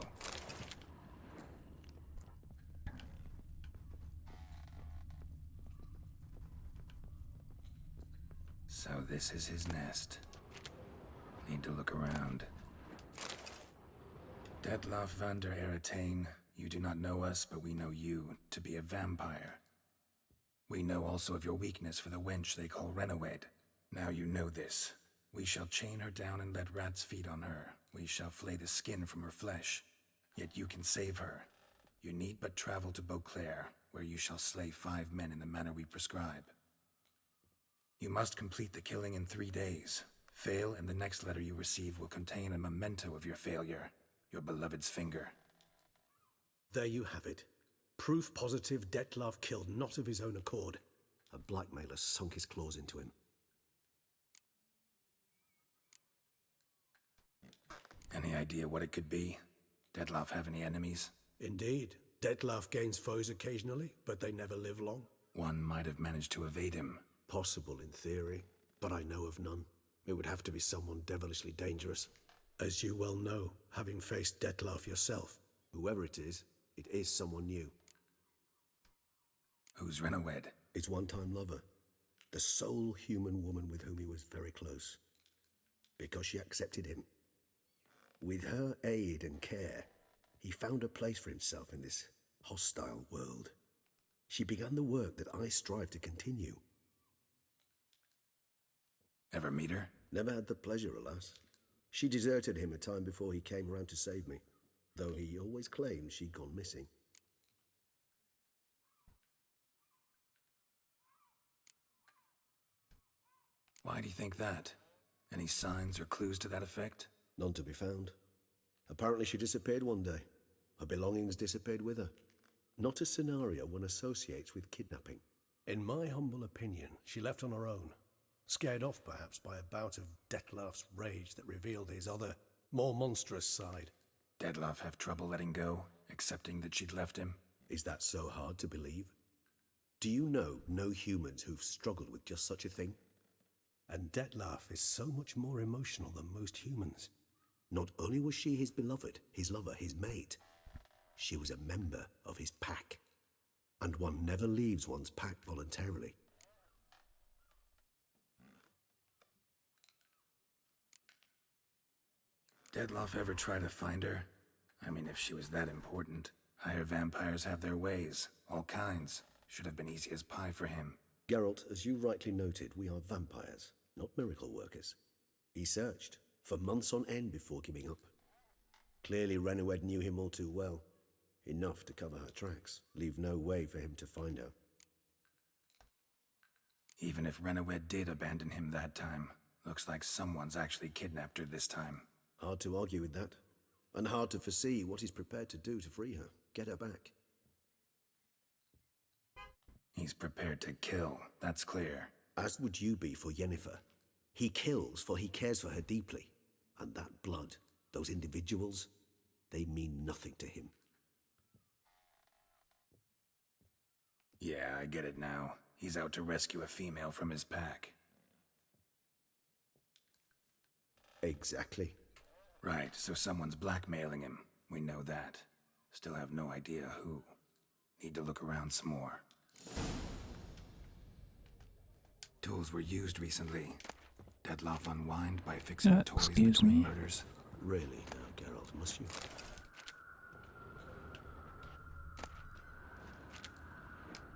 So this is his nest. Need to look around. Detlef van der Eretain, you do not know us, but we know you to be a vampire. We know also of your weakness for the wench they call Renawed. Now you know this. We shall chain her down and let rats feed on her. We shall flay the skin from her flesh. Yet you can save her. You need but travel to Beauclair, where you shall slay 5 men in the manner we prescribe. You must complete the killing in 3 days. Fail, and the next letter you receive will contain a memento of your failure, your beloved's finger. There you have it. Proof positive Dettlaff killed not of his own accord. A blackmailer sunk his claws into him. Any idea what it could be? Dettlaff have any enemies? Indeed. Dettlaff gains foes occasionally, but they never live long. One might have managed to evade him. Possible in theory, but I know of none. It would have to be someone devilishly dangerous. As you well know, having faced Dettlaff yourself. Whoever it is someone new. Who's Renawed? His one-time lover. The sole human woman with whom he was very close. Because she accepted him. With her aid and care, he found a place for himself in this hostile world. She began the work that I strive to continue. Ever meet her? Never had the pleasure, alas. She deserted him a time before he came around to save me, though he always claimed she'd gone missing. Why do you think that? Any signs or clues to that effect? None to be found. Apparently she disappeared one day. Her belongings disappeared with her. Not a scenario one associates with kidnapping. In my humble opinion, she left on her own. Scared off, perhaps, by a bout of Dettlaff's rage that revealed his other, more monstrous side. Dettlaff have trouble letting go, accepting that she'd left him? Is that so hard to believe? Do you know no humans who've struggled with just such a thing? And Dettlaff is so much more emotional than most humans. Not only was she his beloved, his lover, his mate, she was a member of his pack. And one never leaves one's pack voluntarily. Dettlaff ever try to find her? I mean, if she was that important. Higher vampires have their ways, all kinds. Should have been easy as pie for him. Geralt, as you rightly noted, we are vampires, not miracle workers. He searched, for months on end before giving up. Clearly Renawed knew him all too well. Enough to cover her tracks, leave no way for him to find her. Even if Renawed did abandon him that time, looks like someone's actually kidnapped her this time. Hard to argue with that, and hard to foresee what he's prepared to do to free her, get her back. He's prepared to kill, that's clear. As would you be for Yennefer. He kills for he cares for her deeply. And that blood, those individuals, they mean nothing to him. Yeah, I get it now. He's out to rescue a female from his pack. Exactly. Right, so someone's blackmailing him. We know that. Still have no idea who. Need to look around some more. Tools were used recently. Dettlaff unwind by fixing toys between murders. Really now, Geralt, must you?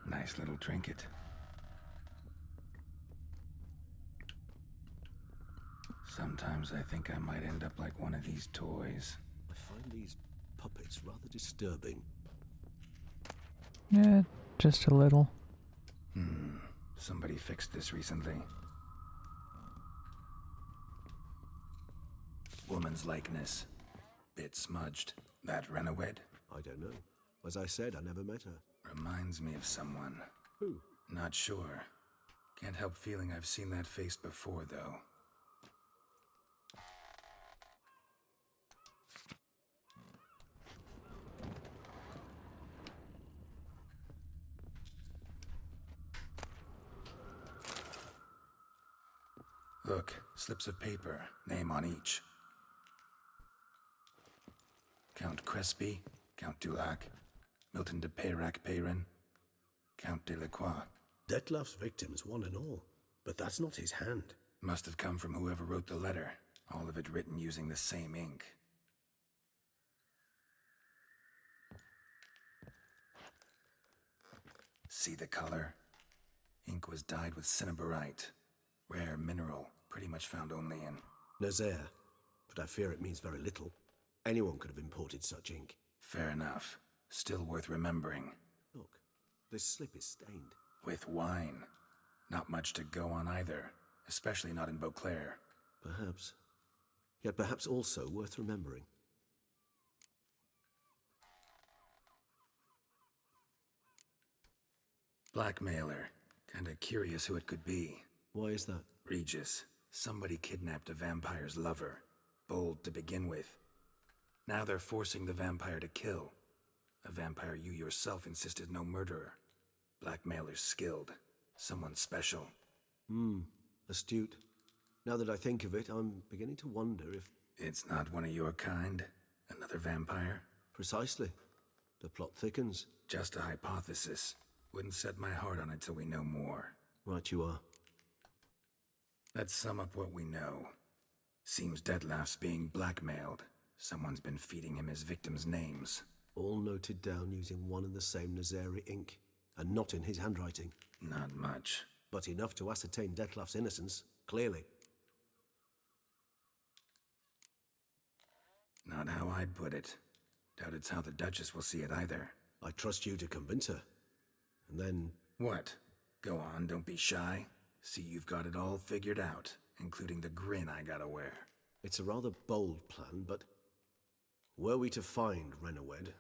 Nice little trinket. Sometimes I think I might end up like one of these toys. I find these puppets rather disturbing. Yeah, just a little. Somebody fixed this recently. Woman's likeness. Bit smudged. That Renawed? I don't know. As I said, I never met her. Reminds me of someone. Who? Not sure. Can't help feeling I've seen that face before, though. Look, slips of paper, name on each. Count Crespi, Count Dulac, Milton de Peyrac-Peyrin, Count Delacroix. Dettlaff's victims, one and all. But that's not his hand. Must have come from whoever wrote the letter. All of it written using the same ink. See the color? Ink was dyed with cinnabarite. Rare mineral, pretty much found only in... Nazaire. But I fear it means very little. Anyone could have imported such ink. Fair enough. Still worth remembering. Look, this slip is stained. With wine. Not much to go on either, especially not in Beauclair. Perhaps. Yet perhaps also worth remembering. Blackmailer. Kinda curious who it could be. Why is that? Regis. Somebody kidnapped a vampire's lover. Bold to begin with. Now they're forcing the vampire to kill. A vampire you yourself insisted no murderer. Blackmailer's skilled. Someone special. Astute. Now that I think of it, I'm beginning to wonder if... It's not one of your kind? Another vampire? Precisely. The plot thickens. Just a hypothesis. Wouldn't set my heart on it till we know more. Right you are. Let's sum up what we know. Seems Detlef's being blackmailed. Someone's been feeding him his victims' names. All noted down using one and the same Nazari ink, and not in his handwriting. Not much. But enough to ascertain Detlef's innocence, clearly. Not how I'd put it. Doubt it's how the Duchess will see it either. I trust you to convince her. And then... What? Go on, don't be shy. See you've got it all figured out, including the grin I gotta wear. It's a rather bold plan, but... Were we to find Renawed,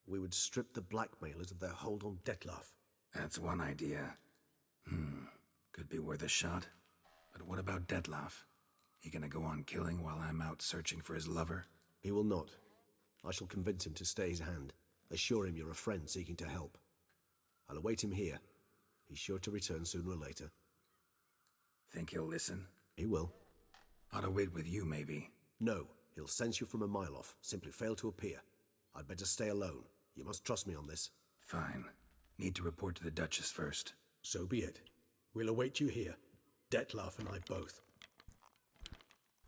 we would strip the blackmailers of their hold on Detlef. That's one idea. Could be worth a shot. But what about Detlef? He gonna go on killing while I'm out searching for his lover? He will not. I shall convince him to stay his hand. Assure him you're a friend seeking to help. I'll await him here. He's sure to return sooner or later. Think he'll listen? He will. Ought to wait with you, maybe. No, he'll sense you from a mile off. Simply fail to appear. I'd better stay alone. You must trust me on this. Fine. Need to report to the Duchess first. So be it. We'll await you here. Detlef and I both.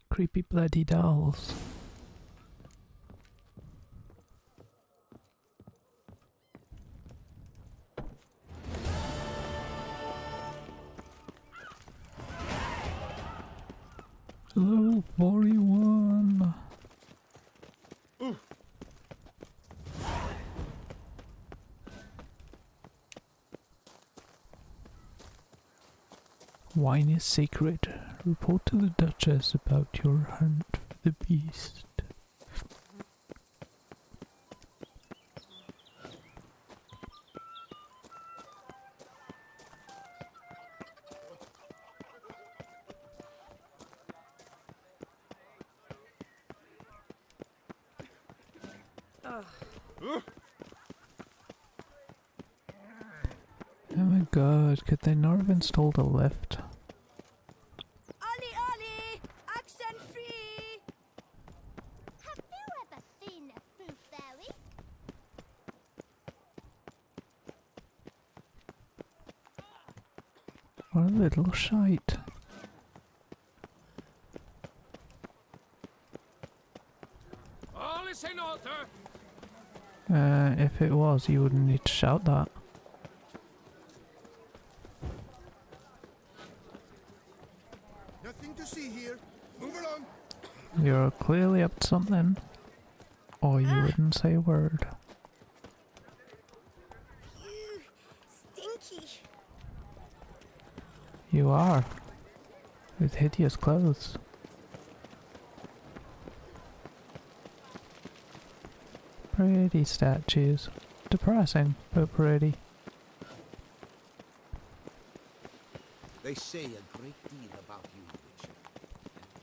Creepy bloody dolls. Level 41. Wine is sacred. Report to the Duchess about your hunt for the beast. Oh my god, could they not have installed a lift? Ollie, Ollie! Accent free! Have you ever seen a fruit berry? What a little shite. All is in order. If it was, you wouldn't need to shout that. Nothing to see here. Move along. You're clearly up to something, or you wouldn't say a word. Ew, stinky. You are, with hideous clothes. Pretty statues. Depressing, but pretty. They say a great deal about you,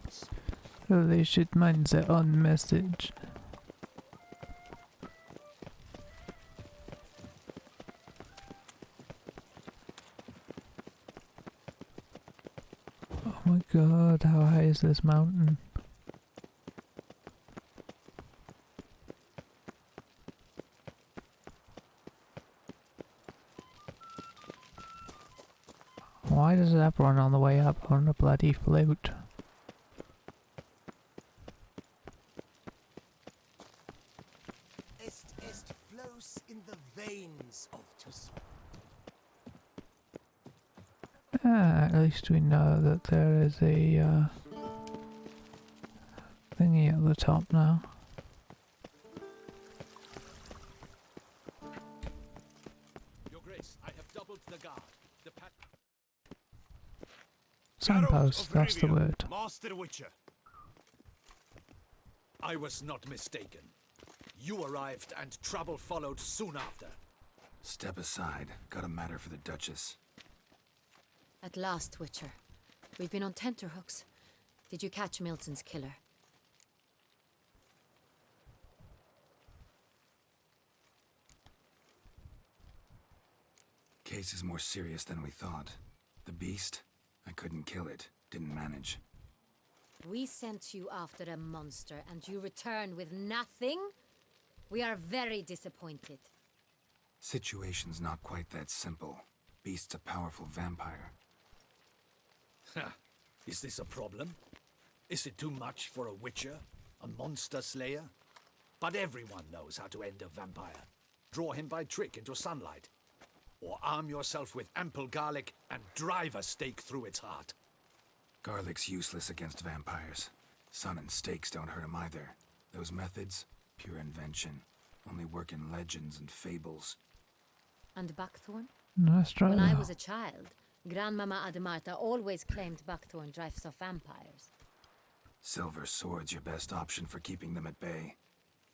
Witcher. So they should mind their own message. Oh my god, how high is this mountain? Why does everyone on the way up on a bloody flute? Est flows in the veins of Toussaint. At least we know that there is a thingy at the top now. Signpost, that's the word. Master Witcher. I was not mistaken. You arrived and trouble followed soon after. Step aside. Got a matter for the Duchess. At last, Witcher. We've been on tenterhooks. Did you catch Milton's killer? Case is more serious than we thought. The beast? I couldn't kill it. Didn't manage. We sent you after a monster, and you return with nothing? We are very disappointed. Situation's not quite that simple. Beast's a powerful vampire. Is this a problem? Is it too much for a witcher? A monster slayer? But everyone knows how to end a vampire. Draw him by trick into sunlight. Or arm yourself with ample garlic and drive a stake through its heart. Garlic's useless against vampires. Sun and stakes don't hurt him either. Those methods, pure invention. Only work in legends and fables. And buckthorn? Nice try. When I was a child, Grandmama Ademarta always claimed buckthorn drives off vampires. Silver sword's your best option for keeping them at bay.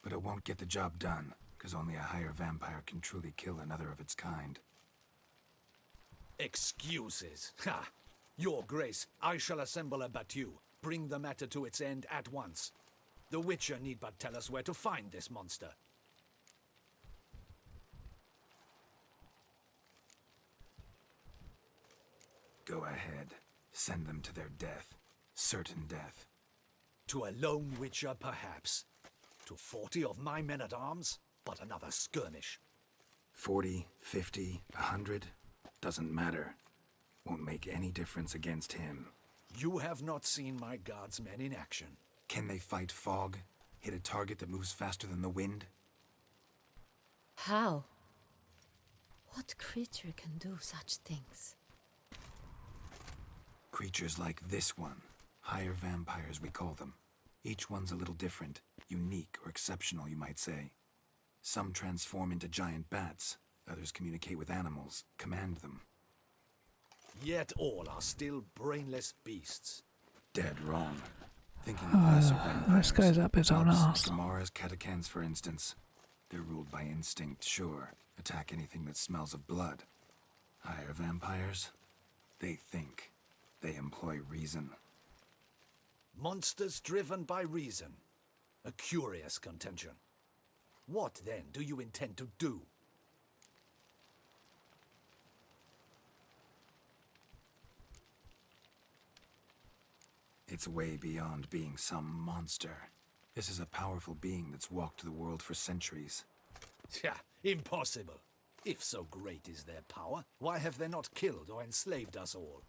But it won't get the job done, because only a higher vampire can truly kill another of its kind. Excuses. Ha! Your Grace, I shall assemble a battue. Bring the matter to its end at once. The Witcher need but tell us where to find this monster. Go ahead. Send them to their death. Certain death. To a lone Witcher, perhaps. To 40 of my men-at-arms, but another skirmish. 40, 50, 100? Doesn't matter. Won't make any difference against him. You have not seen my guards' men in action. Can they fight fog? Hit a target that moves faster than the wind? How? What creature can do such things? Creatures like this one. Higher vampires, we call them. Each one's a little different. Unique or exceptional, you might say. Some transform into giant bats. Others communicate with animals, command them. Yet all are still brainless beasts. Dead wrong. Thinking of lesser vampires. This guy's up his own ass. Samara's catacans, for instance. They're ruled by instinct, sure. Attack anything that smells of blood. Higher vampires? They think. They employ reason. Monsters driven by reason. A curious contention. What, then, do you intend to do? It's way beyond being some monster. This is a powerful being that's walked the world for centuries. Tja, impossible. If so great is their power, why have they not killed or enslaved us all?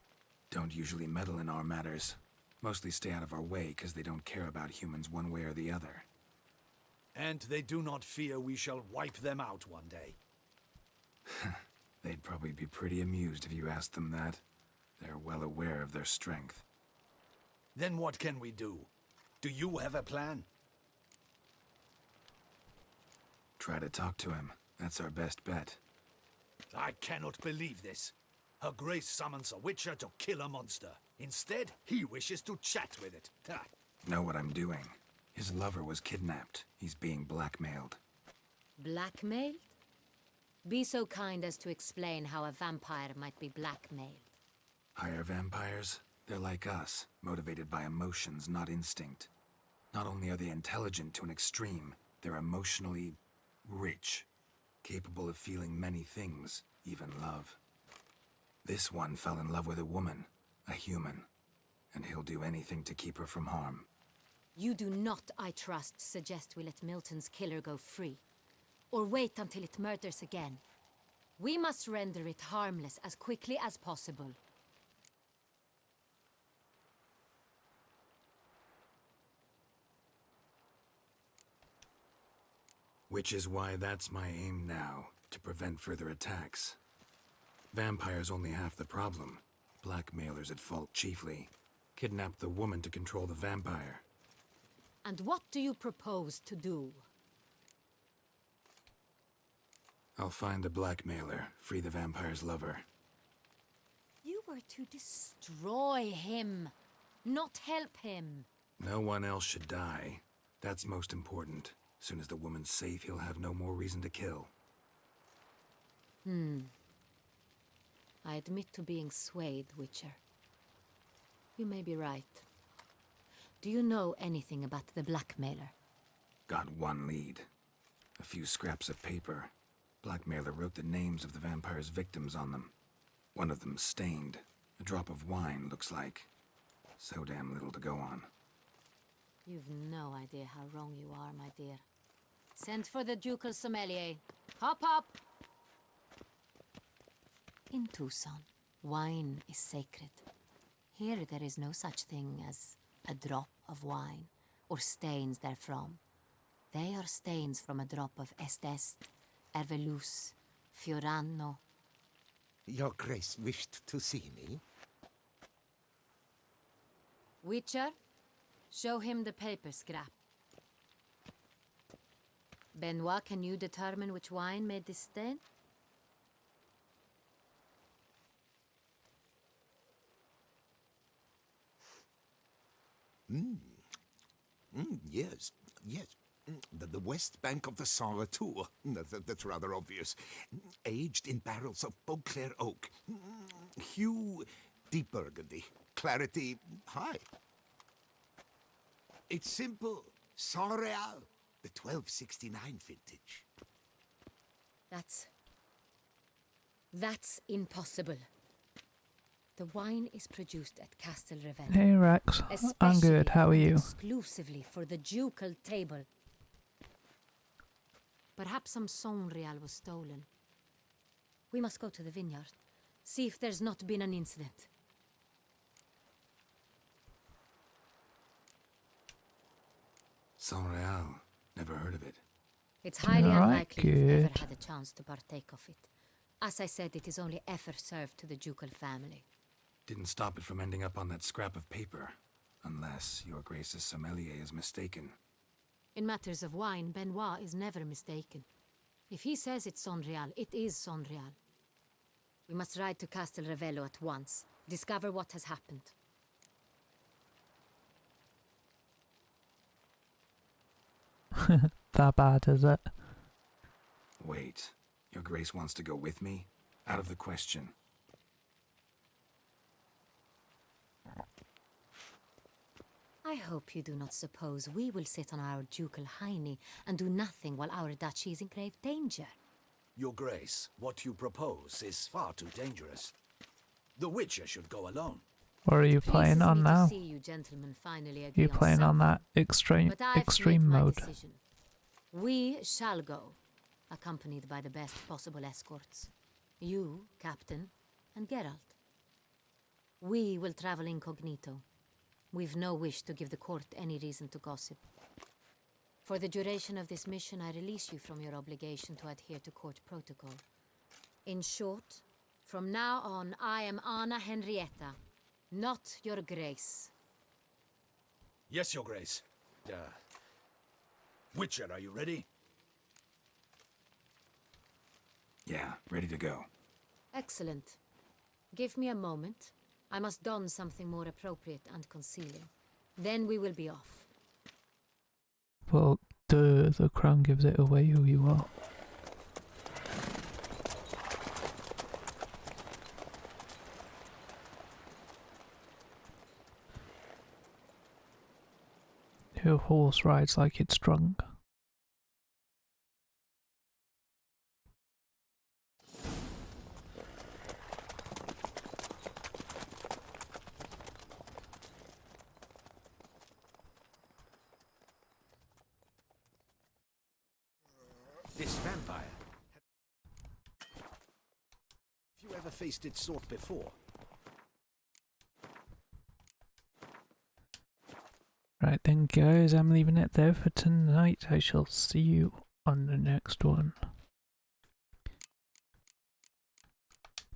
Don't usually meddle in our matters. Mostly stay out of our way because they don't care about humans one way or the other. And they do not fear we shall wipe them out one day. They'd probably be pretty amused if you asked them that. They're well aware of their strength. Then what can we do? Do you have a plan? Try to talk to him. That's our best bet. I cannot believe this. Her Grace summons a Witcher to kill a monster. Instead, he wishes to chat with it. Ha. Know what I'm doing. His lover was kidnapped. He's being blackmailed. Blackmailed? Be so kind as to explain how a vampire might be blackmailed. Higher vampires? They're like us, motivated by emotions, not instinct. Not only are they intelligent to an extreme, they're emotionally rich. Capable of feeling many things, even love. This one fell in love with a woman, a human, and he'll do anything to keep her from harm. You do not, I trust, suggest we let Milton's killer go free. Or wait until it murders again. We must render it harmless as quickly as possible. Which is why that's my aim now, to prevent further attacks. Vampires only half the problem. Blackmailers at fault chiefly. Kidnapped the woman to control the vampire. And what do you propose to do? I'll find the blackmailer, free the vampire's lover. You were to destroy him, not help him. No one else should die. That's most important. As soon as the woman's safe, he'll have no more reason to kill. I admit to being swayed, Witcher. You may be right. Do you know anything about the blackmailer? Got one lead. A few scraps of paper. Blackmailer wrote the names of the vampire's victims on them. One of them stained. A drop of wine, looks like. So damn little to go on. You've no idea how wrong you are, my dear. Send for the ducal sommelier. Hop, hop! In Tucson, wine is sacred. Here there is no such thing as a drop of wine, or stains therefrom. They are stains from a drop of Est, Ervelus, Fiorano. Your Grace wished to see me? Witcher, show him the paper scrap. Benoit, can you determine which wine made this stain? Yes, yes. The west bank of the Saint Retour. That's rather obvious. Aged in barrels of Beauclair oak. Hue, deep burgundy. Clarity, high. It's simple. Saint Real, the 1269 vintage. That's impossible. The wine is produced at Castel Ravenna. Hey Rex, I'm good, how are you? Exclusively for the ducal table. Perhaps some Saint-Real was stolen. We must go to the vineyard, see if there's not been an incident. Saint-Real. Never heard of it. It's highly unlikely you've ever good. had a chance to partake of it. As I said, it is only ever served to the ducal family. Didn't stop it from ending up on that scrap of paper. Unless your Grace's sommelier is mistaken. In matters of wine, Benoit is never mistaken. If he says it's Saint-Real, it is Saint-Real. We must ride to Castel Ravello at once, discover what has happened. That bad, is it? Wait, your Grace wants to go with me? Out of the question. I hope you do not suppose we will sit on our ducal hiney and do nothing while our duchy is in grave danger. Your Grace, what you propose is far too dangerous. The Witcher should go alone. What are you playing on now? See you gentlemen finally agree You playing on that extreme mode? Decision. We shall go, accompanied by the best possible escorts. You, Captain, and Geralt. We will travel incognito. We've no wish to give the court any reason to gossip. For the duration of this mission, I release you from your obligation to adhere to court protocol. In short, from now on, I am Anna Henrietta, not your Grace. Yes, Your Grace. Witcher, are you ready? Yeah, ready to go. Excellent. Give me a moment. I must don something more appropriate and concealing. Then we will be off. Well, the crown gives it away who you are. Your horse rides like it's drunk. This vampire. Have you ever faced its sort before? Right then guys, I'm leaving it there for tonight. I shall see you on the next one.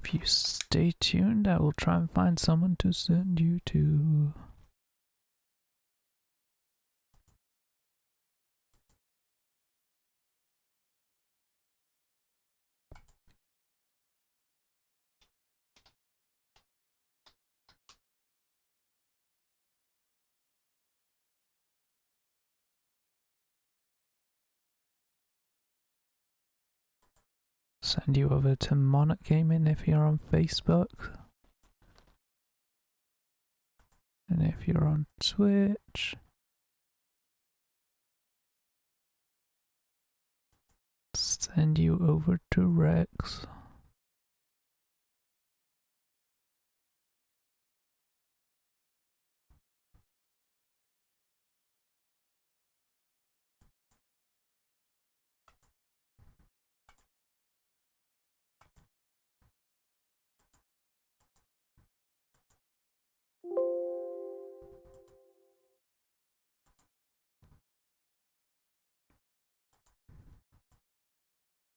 If you stay tuned, I will try and find someone to send you to. Send you over to Monarch Gaming if you're on Facebook. And if you're on Twitch, send you over to Rex.